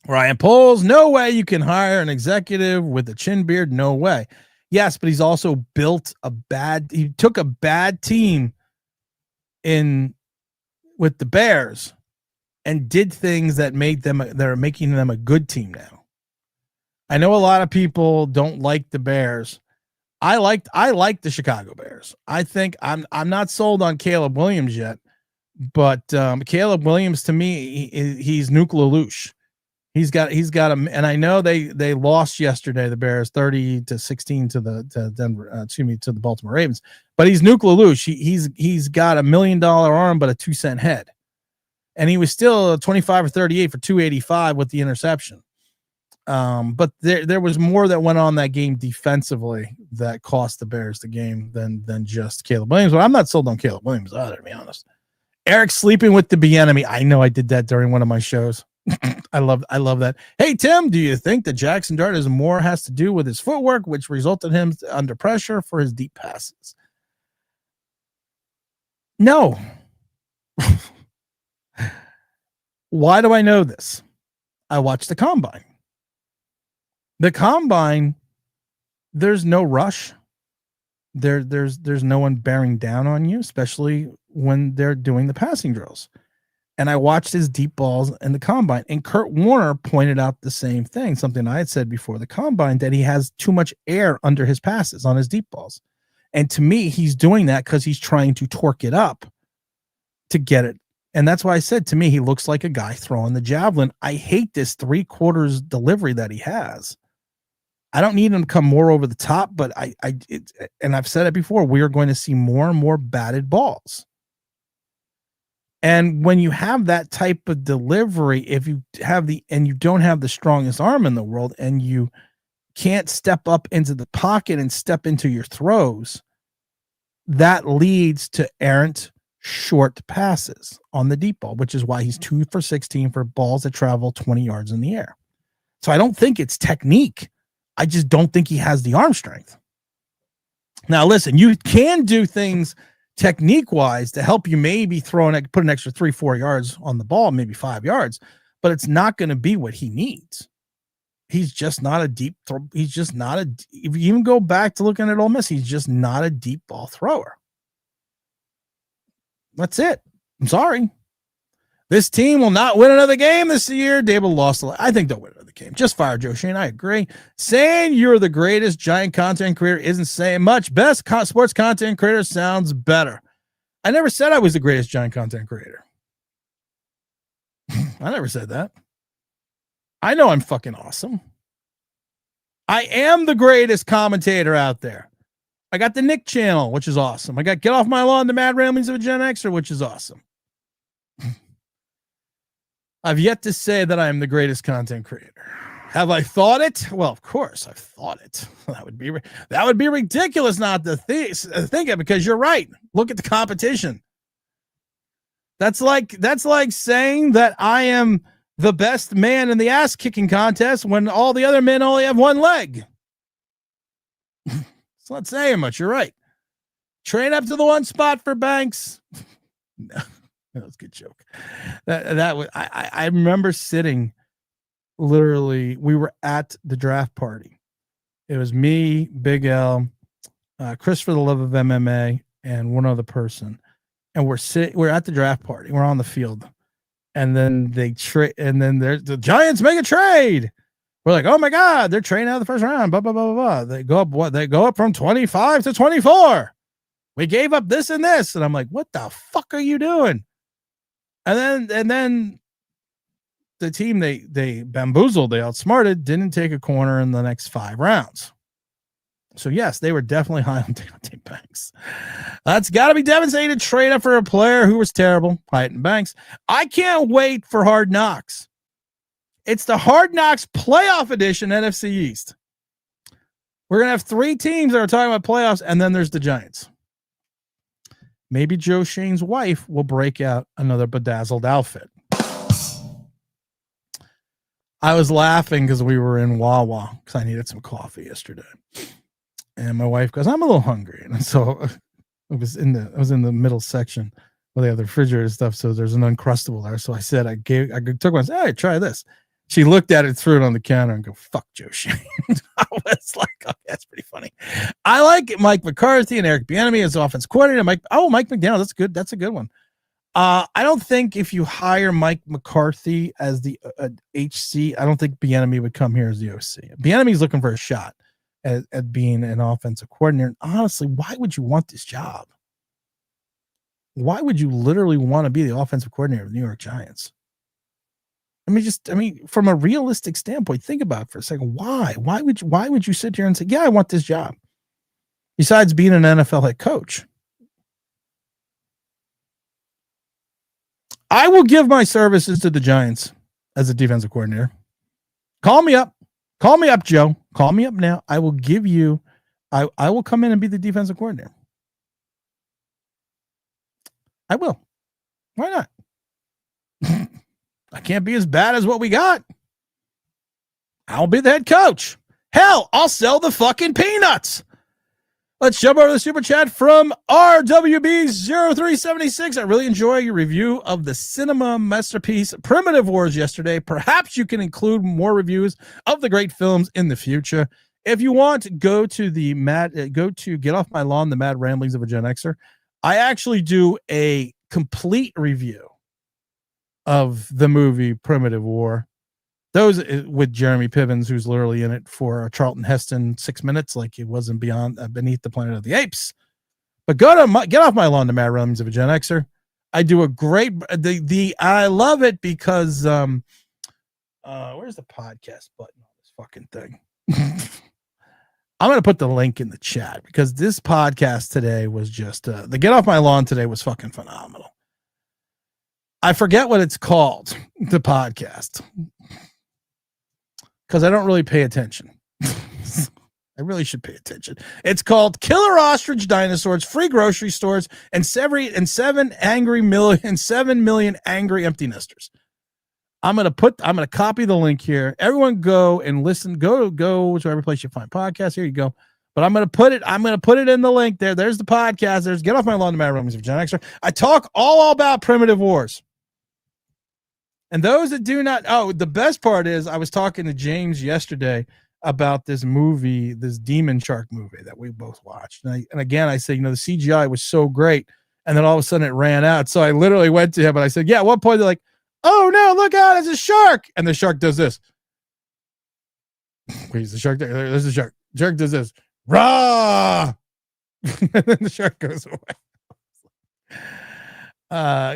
Ryan Poles, no way you can hire an executive with a chin beard. No way. Yes, but he's also he took a bad team with the Bears and did things that are making them a good team now. I know a lot of people don't like the Bears. I like the Chicago Bears. I think I'm not sold on Caleb Williams yet, but Caleb Williams to me he's Nuke LaLoosh. He's got him, and I know they lost yesterday, the Bears 30-16 to the Baltimore Ravens. But he's Nuke LaLoosh. He's got $1 million arm, but a 2-cent head, and he was still 25 or 38 for 285 with the interception. But there was more that went on that game defensively that cost the Bears the game than just Caleb Williams. But I'm not sold on Caleb Williams either, to be honest. Eric sleeping with the Bieniemy. I know I did that during one of my shows. I love that. Hey, Tim, do you think that Jaxson Dart has to do with his footwork, which resulted him under pressure for his deep passes? No. Why do I know this? I watched the combine. The combine, there's no rush. There's no one bearing down on you, especially when they're doing the passing drills. And I watched his deep balls in the combine, and Kurt Warner pointed out the same thing, something I had said before the combine, that he has too much air under his passes on his deep balls. And to me, he's doing that because he's trying to torque it up to get it. And that's why I said, to me, he looks like a guy throwing the javelin. I hate this 3/4 delivery that he has. I don't need him to come more over the top, but and I've said it before, we are going to see more and more batted balls. And when you have that type of delivery, if you have and you don't have the strongest arm in the world, and you can't step up into the pocket and step into your throws, that leads to errant short passes on the deep ball, which is why he's 2 for 16 for balls that travel 20 yards in the air. So I don't think it's technique. I just don't think he has the arm strength. Now, listen, you can do things technique-wise to help you maybe put an extra 3-4 yards on the ball, maybe 5 yards, but it's not going to be what he needs. He's just not a deep throw. He's just not if you even go back to looking at Ole Miss, he's just not a deep ball thrower. That's it. I'm sorry. This team will not win another game this year. Daboll lost a lot. I think they'll win another game. Just fire Joe Shane. I agree. Saying you're the greatest Giant content creator isn't saying much. Best sports content creator sounds better. I never said I was the greatest Giant content creator. I never said that. I know I'm fucking awesome. I am the greatest commentator out there. I got the Nick channel, which is awesome. I got Get Off My Lawn, the Mad Ramblings of a Gen Xer, which is awesome. I've yet to say that I am the greatest content creator. Have I thought it? Well, of course I've thought it. That would be ridiculous not to think it, because you're right. Look at the competition. That's like saying that I am the best man in the ass kicking contest when all the other men only have one leg. It's not saying much. You're right. Train up to the one spot for Banks. No, that was a good joke. I remember sitting, literally, we were at the draft party. It was me, Big L, Chris for the Love of MMA, and one other person. And we're at the draft party. We're on the field. And then the Giants make a trade. We're like, oh my God, they're trading out of the first round. Blah, blah, blah, blah, blah. They go up They go up from 25 to 24. We gave up this and this. And I'm like, what the fuck are you doing? And then the team they bamboozled, they outsmarted, didn't take a corner in the next 5 rounds. So yes, they were definitely high on Deontay Banks. That's got to be devastating to trade up for a player who was terrible. Hyatt Banks. I can't wait for Hard Knocks. It's the Hard Knocks playoff edition, NFC East. We're going to have 3 teams that are talking about playoffs, and then there's the Giants. Maybe Joe Shane's wife will break out another bedazzled outfit. I was laughing because we were in Wawa because I needed some coffee yesterday. And my wife goes, I'm a little hungry. And so I was in the middle section where they have the refrigerator stuff. So there's an Uncrustable there. So I said, I took one and said, hey, try this. She looked at it, threw it on the counter, and go, fuck Joe Shane. I was like, oh, that's pretty funny. I like Mike McCarthy and Eric Bieniemy as offense coordinator. Mike McDaniel, that's good. That's a good one. I don't think if you hire Mike McCarthy as the HC, I don't think Bieniemy would come here as the OC. Bieniemy's looking for a shot at being an offensive coordinator. And honestly, why would you want this job? Why would you literally want to be the offensive coordinator of the New York Giants? From a realistic standpoint, think about it for a second. Why? Why would you sit here and say, yeah, I want this job? Besides being an NFL head coach. I will give my services to the Giants as a defensive coordinator. Call me up. Call me up, Joe. Call me up now. I will give you, I will come in and be the defensive coordinator. I will. Why not? I can't be as bad as what we got. I'll be the head coach. Hell, I'll sell the fucking peanuts. Let's jump over to the super chat from RWB0376. I really enjoy your review of the cinema masterpiece Primitive Wars yesterday. Perhaps you can include more reviews of the great films in the future. If you want, go to Get Off My Lawn, the Mad Ramblings of a Gen Xer. I actually do a complete review of the movie Primitive War. Those with Jeremy Piven's, who's literally in it for Charlton Heston 6 minutes, like it wasn't Beneath the Planet of the Apes. But Get Off My Lawn, the Mad Ramblings of a Gen Xer. I do a great I love it because where's the podcast button on this fucking thing? I'm going to put the link in the chat because this podcast today was just the Get Off My Lawn today was fucking phenomenal. I forget what it's called, the podcast, because I don't really pay attention. I really should pay attention. It's called Killer Ostrich Dinosaurs, Free Grocery Stores, and 7 million angry empty nesters. I'm gonna copy the link here. Everyone go and listen. Go to every place you find podcasts. Here you go. But I'm gonna put it in the link there. There's the podcast. There's Get Off My Lawn, the Mad Ramblings of Gen Xer. I talk all about Primitive Wars. And those that do not, the best part is I was talking to James yesterday about this movie, this Demon Shark movie that we both watched. And again, I said, the CGI was so great. And then all of a sudden it ran out. So I literally went to him and I said, yeah, at one point they're like, oh no, look out, it's a shark. And the shark does this. Wait, the shark there? There's the shark. The shark does this. Rah! And then the shark goes away.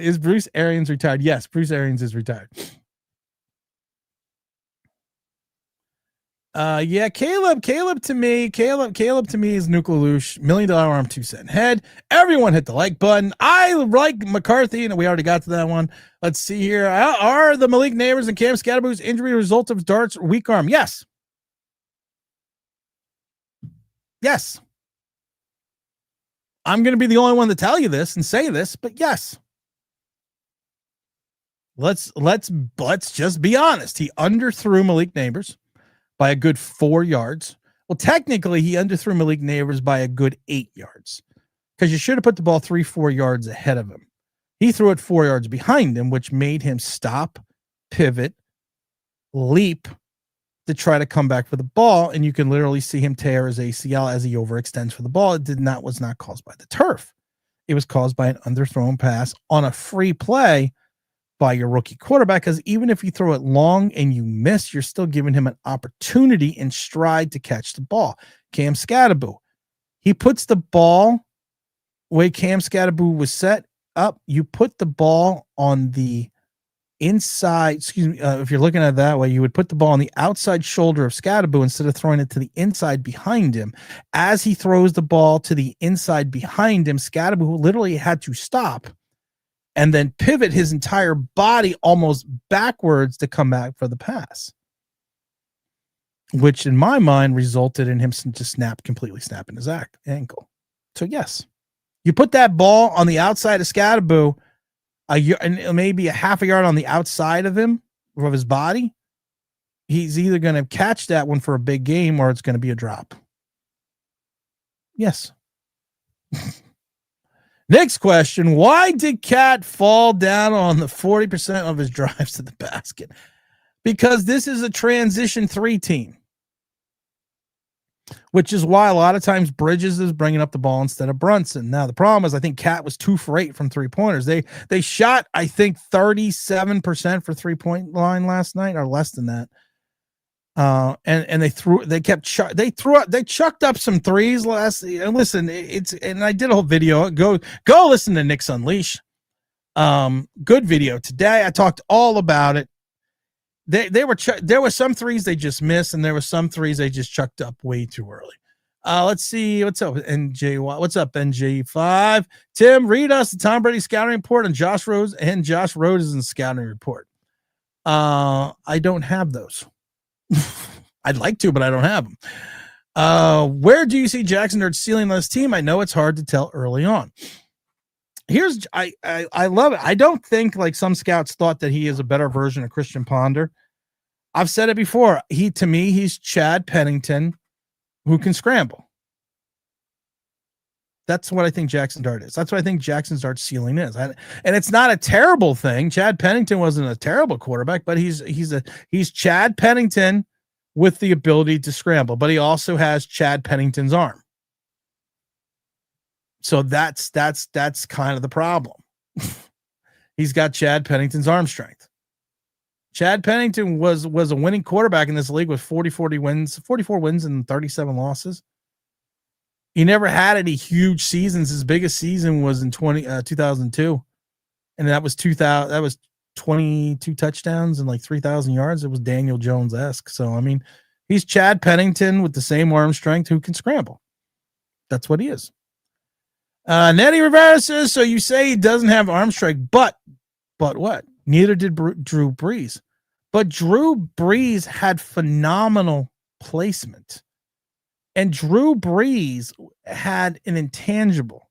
Is Bruce Arians retired? Yes, Bruce Arians is retired. Yeah, Caleb to me is Nuclelush, $1 million arm, 2-cent head. Everyone hit the like button. I like McCarthy, and we already got to that one. Let's see here. Are the Malik Neighbors and Cam Skattebo's injury a result of Dart's weak arm? Yes. Yes. I'm going to be the only one to tell you this and say this, but yes. Let's just be honest. He underthrew Malik Neighbors by a good 4 yards. Well, technically, he underthrew Malik Neighbors by a good 8 yards because you should have put the ball 3-4 yards ahead of him. He threw it 4 yards behind him, which made him stop, pivot, leap to try to come back for the ball, and you can literally see him tear his ACL as he overextends for the ball. It was not caused by the turf. It was caused by an underthrown pass on a free play by your rookie quarterback, because even if you throw it long and you miss, you're still giving him an opportunity in stride to catch the ball. Cam Skattebo, he puts the ball way Cam Skattebo was set up. You put the ball on the inside, if you're looking at it that way, you would put the ball on the outside shoulder of Skattebo instead of throwing it to the inside behind him. As he throws the ball to the inside behind him, Skattebo literally had to stop and then pivot his entire body almost backwards to come back for the pass, which in my mind resulted in him just completely snapping his ankle. So yes, you put that ball on the outside of Skattebo, and maybe a half a yard on the outside of his body, he's either going to catch that one for a big game or it's going to be a drop. Yes. Next question. Why did Cat fall down on the 40% of his drives to the basket? Because this is a transition 3 team, which is why a lot of times Bridges is bringing up the ball instead of Brunson. Now, the problem is I think Cat was 2 for 8 from 3-pointers. They shot, I think, 37% for 3-point line last night, or less than that. And they chucked up some threes last. And listen, and I did a whole video. Go listen to Knicks Unleash. Good video today. I talked all about it. There were some threes they just missed, and there were some threes they just chucked up way too early. Let's see what's up, NJ. What's up, NJ5? Tim, read us the Tom Brady scouting report and Josh Rosen's scouting report. I don't have those. I'd like to, but I don't have them. Where do you see Jaxson Dart ceiling on this team? I know it's hard to tell early on. I love it. I don't think like some scouts thought that he is a better version of Christian Ponder. I've said it before. To me, he's Chad Pennington who can scramble. That's what I think Jaxson Dart is. That's what I think Jaxson Dart's ceiling is. And it's not a terrible thing. Chad Pennington wasn't a terrible quarterback, but he's Chad Pennington with the ability to scramble, but he also has Chad Pennington's arm. So that's kind of the problem. He's got Chad Pennington's arm strength. Chad Pennington was a winning quarterback in this league with 44 wins and 37 losses. He never had any huge seasons. His biggest season was in 2002. And that was 22 touchdowns and like 3,000 yards. It was Daniel Jones-esque. So, I mean, he's Chad Pennington with the same arm strength who can scramble. That's what he is. Nettie Rivera says, so you say he doesn't have arm strength, but what? Neither did Drew Brees. But Drew Brees had phenomenal placement. And Drew Brees had an intangible.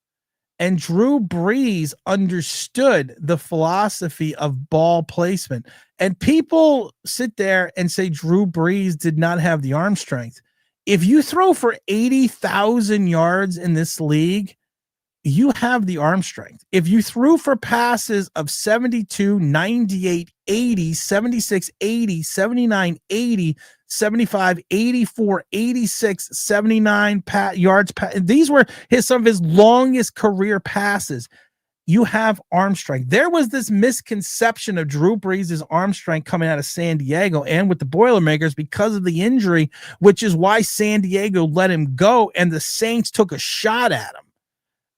And Drew Brees understood the philosophy of ball placement. And people sit there and say Drew Brees did not have the arm strength. If you throw for 80,000 yards in this league, you have the arm strength. If you threw for passes of 72, 98, 80, 76, 80, 79, 80, 75, 84, 86, 79 yards. These were some of his longest career passes. You have arm strength. There was this misconception of Drew Brees' arm strength coming out of San Diego and with the Boilermakers because of the injury, which is why San Diego let him go and the Saints took a shot at him.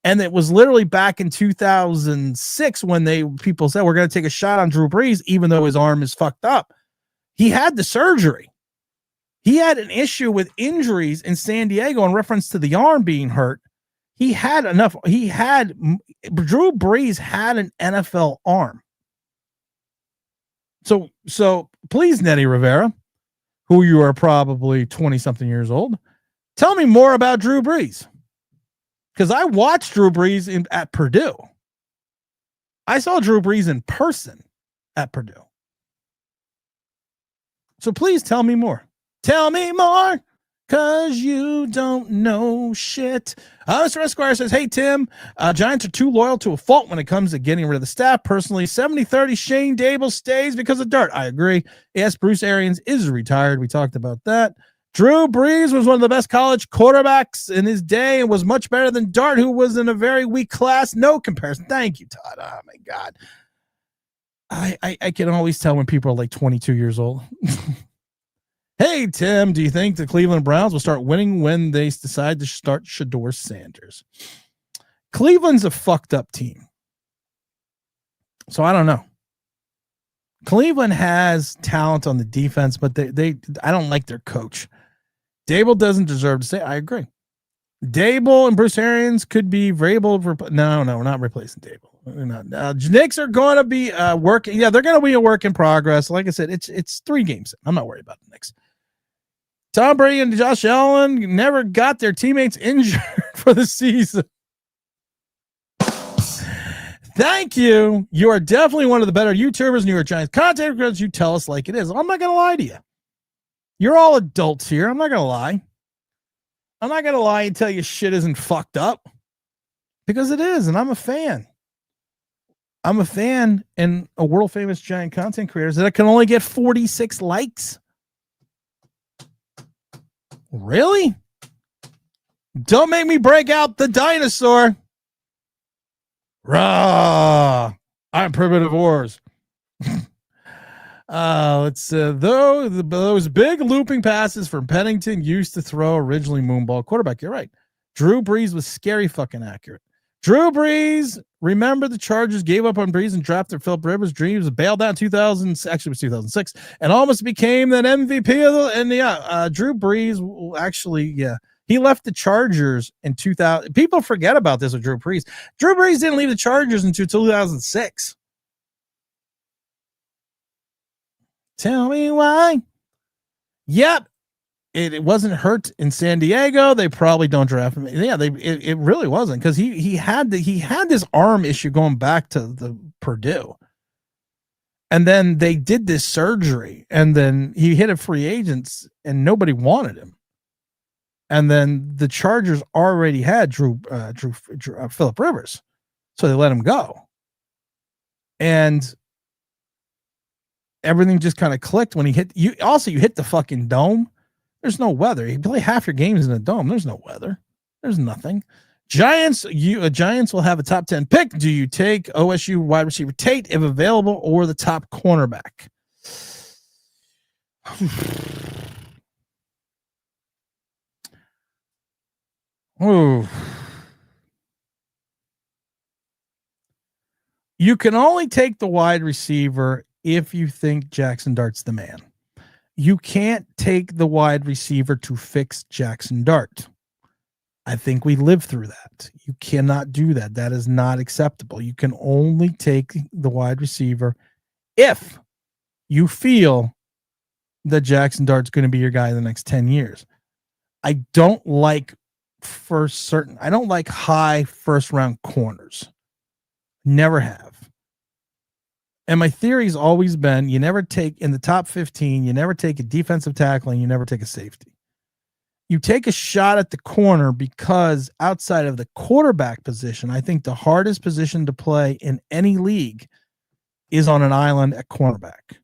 And it was literally back in 2006 when people said, we're going to take a shot on Drew Brees, even though his arm is fucked up. He had the surgery. He had an issue with injuries in San Diego in reference to the arm being hurt. Drew Brees had an NFL arm. So please, Nettie Rivera, who you are probably 20-something years old, tell me more about Drew Brees. Because I watched Drew Brees at Purdue. I saw Drew Brees in person at Purdue. So please tell me more. Tell me more, because you don't know shit. Mr. Esquire says, hey, Tim, Giants are too loyal to a fault when it comes to getting rid of the staff. Personally, 70-30 Shane Daboll stays because of Dart. I agree. Yes, Bruce Arians is retired. We talked about that. Drew Brees was one of the best college quarterbacks in his day and was much better than Dart, who was in a very weak class. No comparison. Thank you, Todd. Oh, my God. I can always tell when people are like 22 years old. Hey, Tim, do you think the Cleveland Browns will start winning when they decide to start Shedeur Sanders? Cleveland's a fucked up team. So I don't know. Cleveland has talent on the defense, but I don't like their coach. Daboll doesn't deserve to say. I agree. Daboll and Bruce Arians could be variable. No, we're not replacing Daboll. We're not. Knicks are going to be working. Yeah, they're going to be a work in progress. Like I said, it's 3 games. I'm not worried about the Knicks. Tom Brady and Josh Allen never got their teammates injured for the season. Thank you. You are definitely one of the better YouTubers, New York Giants content because you tell us like it is. I'm not going to lie to you. You're all adults here. I'm not going to lie. I'm not going to lie and tell you shit isn't fucked up because it is. And I'm a fan. I'm a fan and a world famous giant content creator that can only get 46 likes. Really? Don't make me break out the dinosaur. Rah! I'm primitive wars. Those big looping passes from Pennington used to throw originally moonball quarterback. You're right. Drew Brees was scary fucking accurate. Drew Brees, remember the Chargers gave up on Brees and drafted Philip Rivers. Dreams bailed out in 2006 and almost became an MVP Drew Brees actually, he left the Chargers in 2000. People forget about this with Drew Brees. Drew Brees didn't leave the Chargers until 2006. Tell me why. Yep. It wasn't hurt in San Diego. They probably don't draft him. Yeah, it really wasn't because he had this arm issue going back to the Purdue, and then they did this surgery, and then he hit a free agents, and nobody wanted him, and then the Chargers already had Philip Rivers, so they let him go, and everything just kind of clicked when he hit you. Also, you hit the fucking dome. There's no weather. You play half your games in a dome. There's no weather. There's nothing. Giants will have a top 10 pick. Do you take OSU wide receiver Tate if available or the top cornerback? Ooh. You can only take the wide receiver if you think Jaxson Dart's the man. You can't take the wide receiver to fix Jaxson Dart. I think we lived through that. You cannot do that. That is not acceptable. You can only take the wide receiver if you feel that Jaxson Dart's going to be your guy in the next 10 years. I don't like I don't like high first round corners. Never have. And my theory's always been you never take in the top 15, you never take a defensive tackle, and you never take a safety. You take a shot at the corner because outside of the quarterback position, I think the hardest position to play in any league is on an island at cornerback.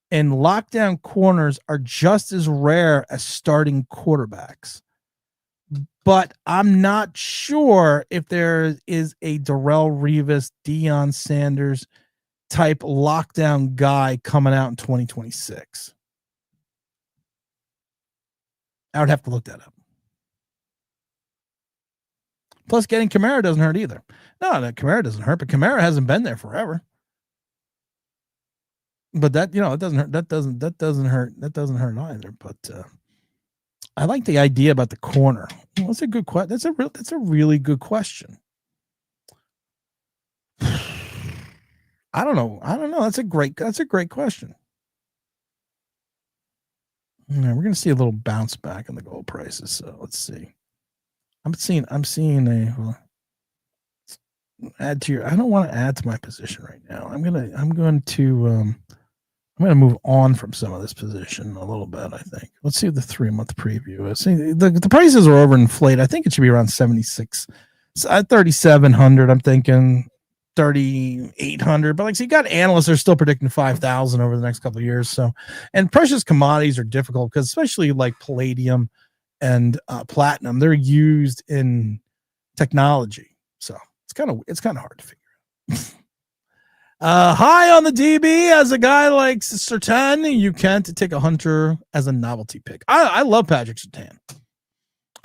And lockdown corners are just as rare as starting quarterbacks. But I'm not sure if there is a Darrelle Revis, Deion Sanders type lockdown guy coming out in 2026. I would have to look that up. Plus, getting Kamara doesn't hurt either. No, Kamara doesn't hurt, but Kamara hasn't been there forever. But that, it doesn't hurt. That doesn't hurt. That doesn't hurt either. But I like the idea about the corner. Well, that's a good question. That's a really good question. I don't know. That's a great question. Yeah, we're gonna see a little bounce back in the gold prices. So let's see. I'm seeing a add to your. I don't want to add to my position right now. I'm going to move on from some of this position a little bit. I think. Let's see what the 3-month preview is. See, the prices are overinflated. I think it should be around 76, 3,700. I'm thinking 3,800. But you got analysts are still predicting 5,000 over the next couple of years. So, and precious commodities are difficult because especially like palladium and platinum, they're used in technology. So it's kind of hard to figure out. High on the DB as a guy like Surtain, you can't take a Hunter as a novelty pick. I love Patrick Surtain.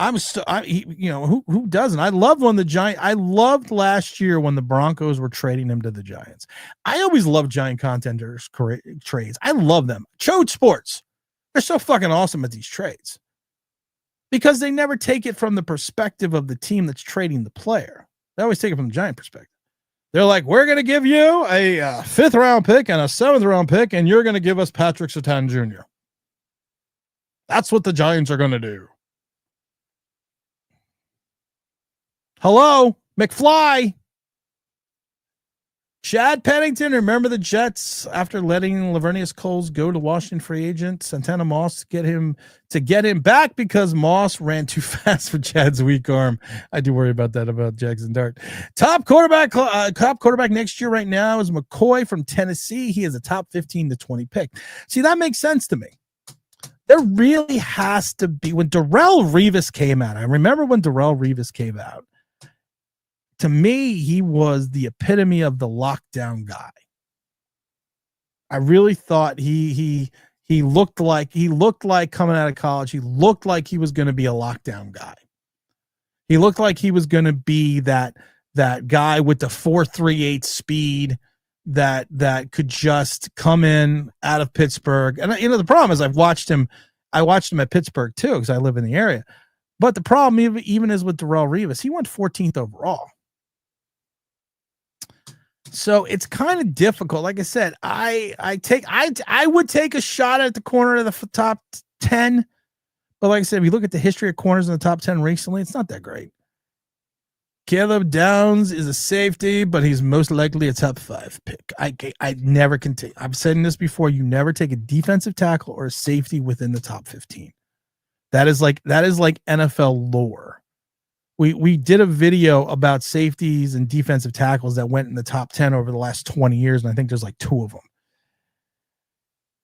Who doesn't? I love when the Giants. I loved last year when the Broncos were trading him to the Giants. I always love Giant contenders trades. I love them. Chode Sports, they're so fucking awesome at these trades because they never take it from the perspective of the team that's trading the player. They always take it from the Giant perspective. They're like, we're going to give you a 5th round pick and a 7th round pick, and you're going to give us Patrick Surtain Jr. That's what the Giants are going to do. Hello, McFly. Chad Pennington, remember the Jets after letting Lavernius Coles go to Washington free agent, Santana Moss to get him back because Moss ran too fast for Chad's weak arm. I do worry about that about Jaxson Dart. Top quarterback next year right now is McCoy from Tennessee. He is a top 15 to 20 pick. See, that makes sense to me. There really has to be when Darrelle Revis came out. I remember when Darrelle Revis came out. To me, he was the epitome of the lockdown guy. I really thought he looked like coming out of college. He looked like he was going to be a lockdown guy. He looked like he was going to be that guy with the 4.38 speed that could just come in out of Pittsburgh. And the problem is I watched him at Pittsburgh too because I live in the area. But the problem even is with Darrelle Revis, he went 14th overall. So it's kind of difficult. Like I said, I would take a shot at the corner of the top 10. But like I said, if you look at the history of corners in the top 10 recently, it's not that great. Caleb Downs is a safety, but he's most likely a top 5 pick. I never can take. I've said this before. You never take a defensive tackle or a safety within the top 15. That is like NFL lore. We did a video about safeties and defensive tackles that went in the top 10 over the last 20 years, and I think there's like 2 of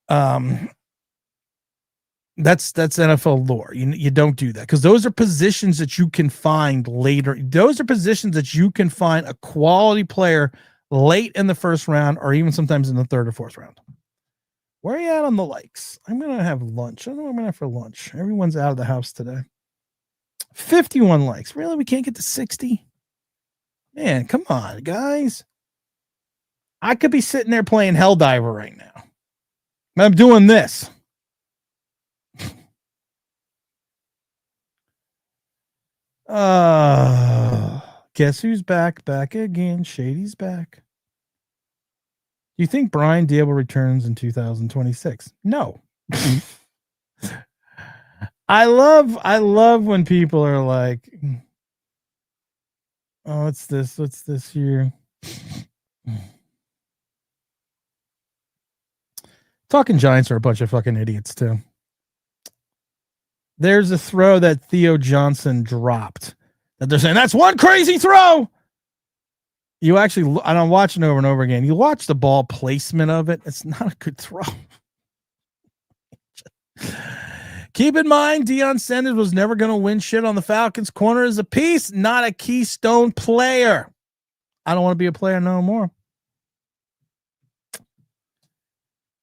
them. That's NFL lore. You don't do that because those are positions that you can find later. Those are positions that you can find a quality player late in the 1st round or even sometimes in the 3rd or 4th round. Where are you at on the likes? I'm going to have lunch. I don't know what I'm going to have for lunch. Everyone's out of the house today. 51 likes. Really? We can't get to 60? Man, come on, guys. I could be sitting there playing Helldiver right now. I'm doing this. Guess who's back? Back again. Shady's back. Do you think Brian Daboll returns in 2026? No. I love when people are like, oh, what's this here? Talking Giants are a bunch of fucking idiots too. There's a throw that Theo Johnson dropped that they're saying that's one crazy throw. You actually, and I'm watching over and over again. You watch the ball placement of it. It's not a good throw. Keep in mind, Deion Sanders was never going to win shit on the Falcons. Corner is a piece, not a keystone player. I don't want to be a player no more.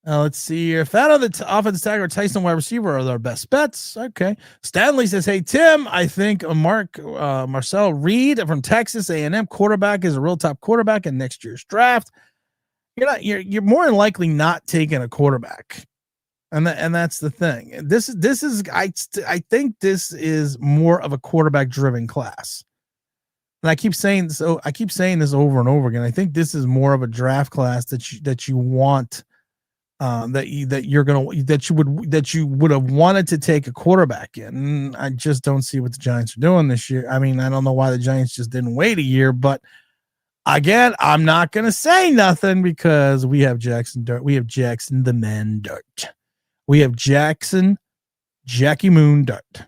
Let's see here. If that other offensive tackle or Tyson wide receiver are their best bets. Okay. Stanley says, hey, Tim, I think Marcel Reed from Texas A&M quarterback is a real top quarterback in next year's draft. You're more than likely not taking a quarterback. And that's the thing. This is I think this is more of a quarterback driven class. And I keep saying this over and over again. I think this is more of a draft class that you want, that you would have wanted to take a quarterback in. And I just don't see what the Giants are doing this year. I mean, I don't know why the Giants just didn't wait a year, but again, I'm not going to say nothing because we have Jaxson Dart. We have Jaxson the Man Dart. We have Jaxson Jackie Moon Dart.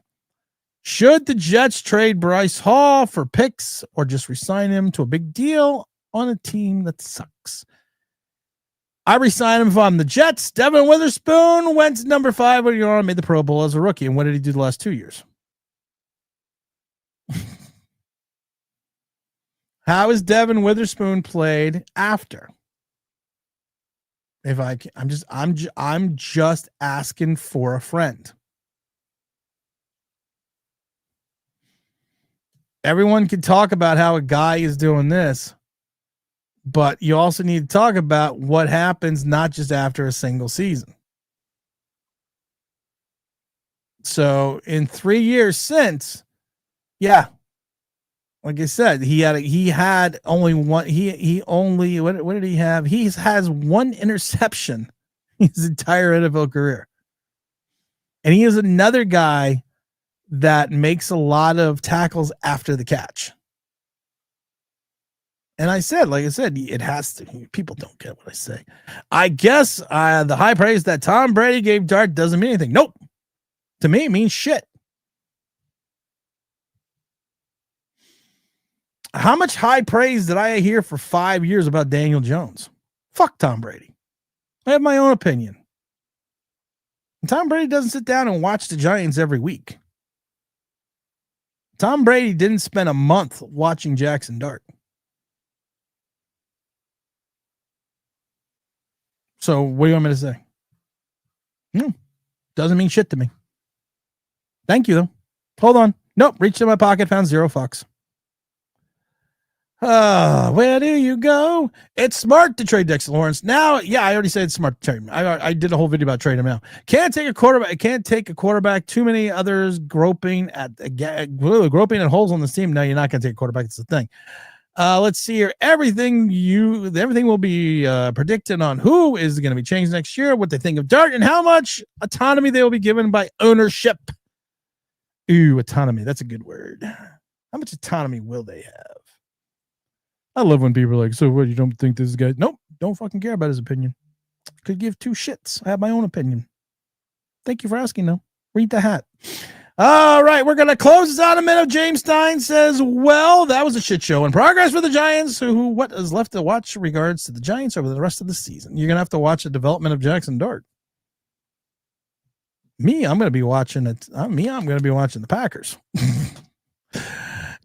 Should the Jets trade Bryce Hall for picks or just resign him to a big deal on a team that sucks? I resign him if I'm the Jets. Devin Witherspoon went to number 5 when you made the Pro Bowl as a rookie. And what did he do the last 2 years? How has Devin Witherspoon played after? I'm just asking for a friend. Everyone can talk about how a guy is doing this, but you also need to talk about what happens not just after a single season. So in 3 years since, yeah, like I said, he had only one. What did he have? He has one interception his entire NFL career, and he is another guy that makes a lot of tackles after the catch. And like I said, it has to. People don't get what I say. I guess the high praise that Tom Brady gave Dart doesn't mean anything. Nope. To me, it means shit. How much high praise did I hear for 5 years about Daniel Jones? Fuck Tom Brady. I have my own opinion. And Tom Brady doesn't sit down and watch the Giants every week. Tom Brady didn't spend a month watching Jaxson Dart. So what do you want me to say? Doesn't mean shit to me. Thank you, though. Hold on. Nope. Reached in my pocket, found $0. Where do you go? It's smart to trade Dexter Lawrence. Now, yeah, I already said it's smart to trade him. I did a whole video about trading him now. Can't take a quarterback. Too many others groping at holes on the team. No, you're not going to take a quarterback. It's the thing. Let's see here. Everything will be predicted on who is going to be changed next year, what they think of Dart, and how much autonomy they will be given by ownership. Ooh, autonomy. That's a good word. How much autonomy will they have? I love when people are like, so what, you don't think this guy? Nope, don't fucking care about his opinion. Could give two shits. I have my own opinion. Thank you for asking, though. Read the hat. All right, we're going to close this out in a minute. James Stein says, well, that was a shit show in progress for the Giants. What is left to watch in regards to the Giants over the rest of the season? You're going to have to watch the development of Jaxson Dart. I'm going to be watching it. I'm going to be watching the Packers.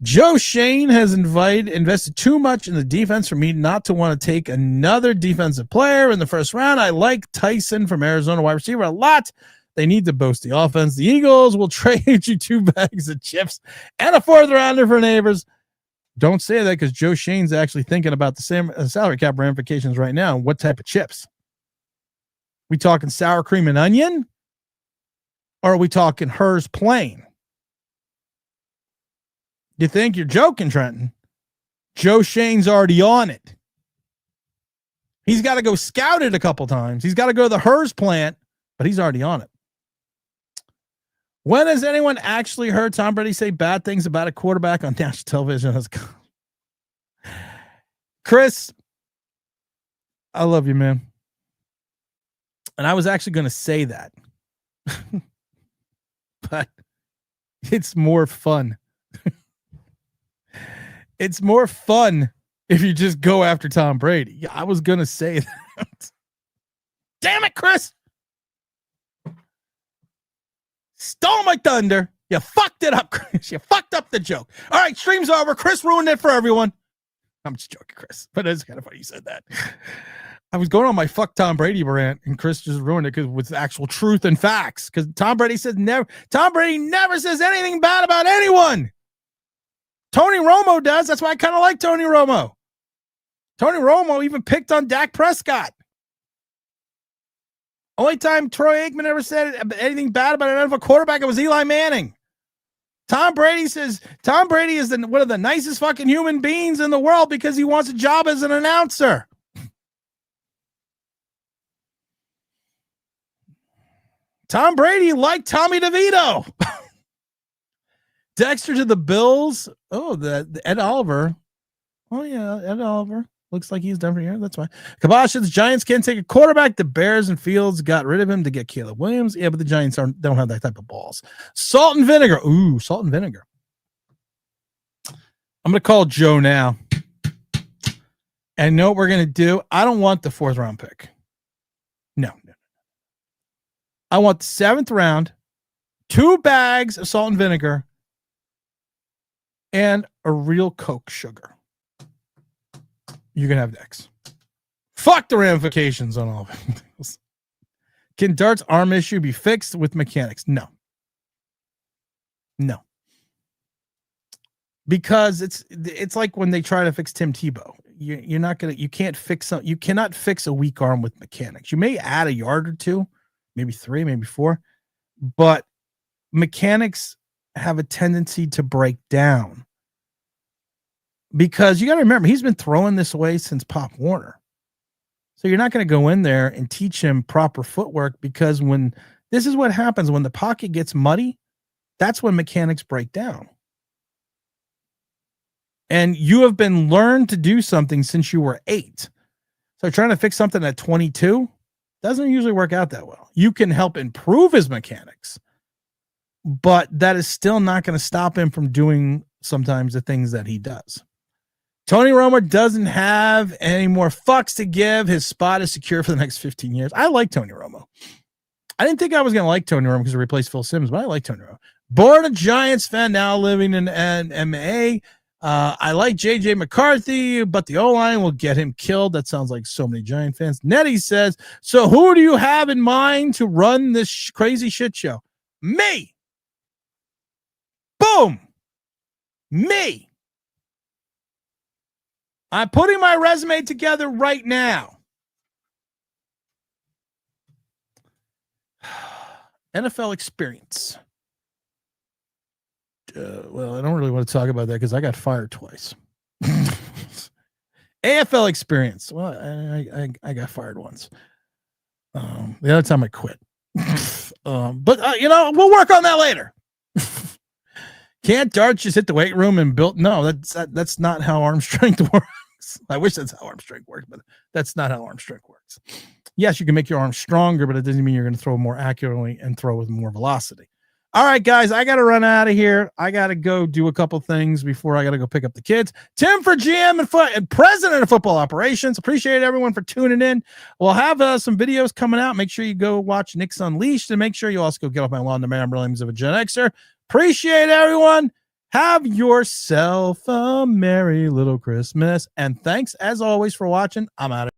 Joe Shane has invested too much in the defense for me not to want to take another defensive player in the first round. I like Tyson from Arizona wide receiver a lot. They need to boost the offense. The Eagles will trade you 2 bags of chips and a 4th rounder for Neighbors. Don't say that because Joe Shane's actually thinking about the same salary cap ramifications right now. What type of chips? We talking sour cream and onion? Or are we talking hers plain? You think you're joking, Trenton? Joe Shane's already on it. He's got to go scout it a couple times. He's got to go to the hers plant, but he's already on it. When has anyone actually heard Tom Brady say bad things about a quarterback on national television? Chris, I love you, man. And I was actually going to say that. But it's more fun. It's more fun if you just go after Tom Brady. Yeah, I was going to say that. Damn it, Chris. Stole my thunder. You fucked it up, Chris. You fucked up the joke. All right, stream's over. Chris ruined it for everyone. I'm just joking, Chris. But it's kind of funny you said that. I was going on my fuck Tom Brady rant, and Chris just ruined it because with actual truth and facts. Because Tom Brady never says anything bad about anyone. Tony Romo does. That's why I kind of like Tony Romo. Tony Romo even picked on Dak Prescott. Only time Troy Aikman ever said anything bad about an NFL quarterback, it was Eli Manning. Tom Brady says Tom Brady is one of the nicest fucking human beings in the world because he wants a job as an announcer. Tom Brady liked Tommy DeVito. Dexter to the Bills. Oh, the Ed Oliver. Oh, yeah, Ed Oliver. Looks like he's done for here. That's fine. Kibosh says Giants can't take a quarterback. The Bears and Fields got rid of him to get Caleb Williams. Yeah, but the Giants don't have that type of balls. Salt and vinegar. Ooh, salt and vinegar. I'm going to call Joe now. And know what we're going to do? I don't want the 4th round pick. No. I want the 7th round, 2 bags of salt and vinegar, and a real Coke sugar. You can have next. Fuck the ramifications on all of it. Can Dart's arm issue be fixed with mechanics? No. Because it's like when they try to fix Tim Tebow. You cannot fix a weak arm with mechanics. You may add a yard or 2, maybe 3, maybe 4, but mechanics have a tendency to break down. Because you got to remember, he's been throwing this away since Pop Warner. So you're not going to go in there and teach him proper footwork, because this is what happens when the pocket gets muddy, that's when mechanics break down. And you have been learned to do something since you were 8. So trying to fix something at 22 doesn't usually work out that well. You can help improve his mechanics, but that is still not going to stop him from doing sometimes the things that he does. Tony Romo doesn't have any more fucks to give. His spot is secure for the next 15 years. I like Tony Romo. I didn't think I was going to like Tony Romo because he replaced Phil Simms, but I like Tony Romo. Born a Giants fan, now living in MA. I like JJ McCarthy, but the O-line will get him killed. That sounds like so many Giant fans. Nettie says, so who do you have in mind to run this crazy shit show? Me. Boom. Me. I'm putting my resume together right now. NFL experience. Well, I don't really want to talk about that because I got fired twice. AFL experience. Well, I got fired once. The other time I quit. But we'll work on that later. Can't Dart just hit the weight room and build? No, that's not how arm strength works. I wish that's how arm strength works, but that's not how arm strength works. Yes, you can make your arm stronger, but it doesn't mean you're going to throw more accurately and throw with more velocity. All right, guys, I got to run out of here. I got to go do a couple things before I got to go pick up the kids. Tim for GM and president of football operations. Appreciate everyone for tuning in. We'll have some videos coming out. Make sure you go watch Knicks Unleashed, and make sure you also go get off my lawn. The man Brilliance of a Gen Xer. Appreciate everyone. Have yourself a merry little Christmas. And thanks, as always, for watching. I'm out of here.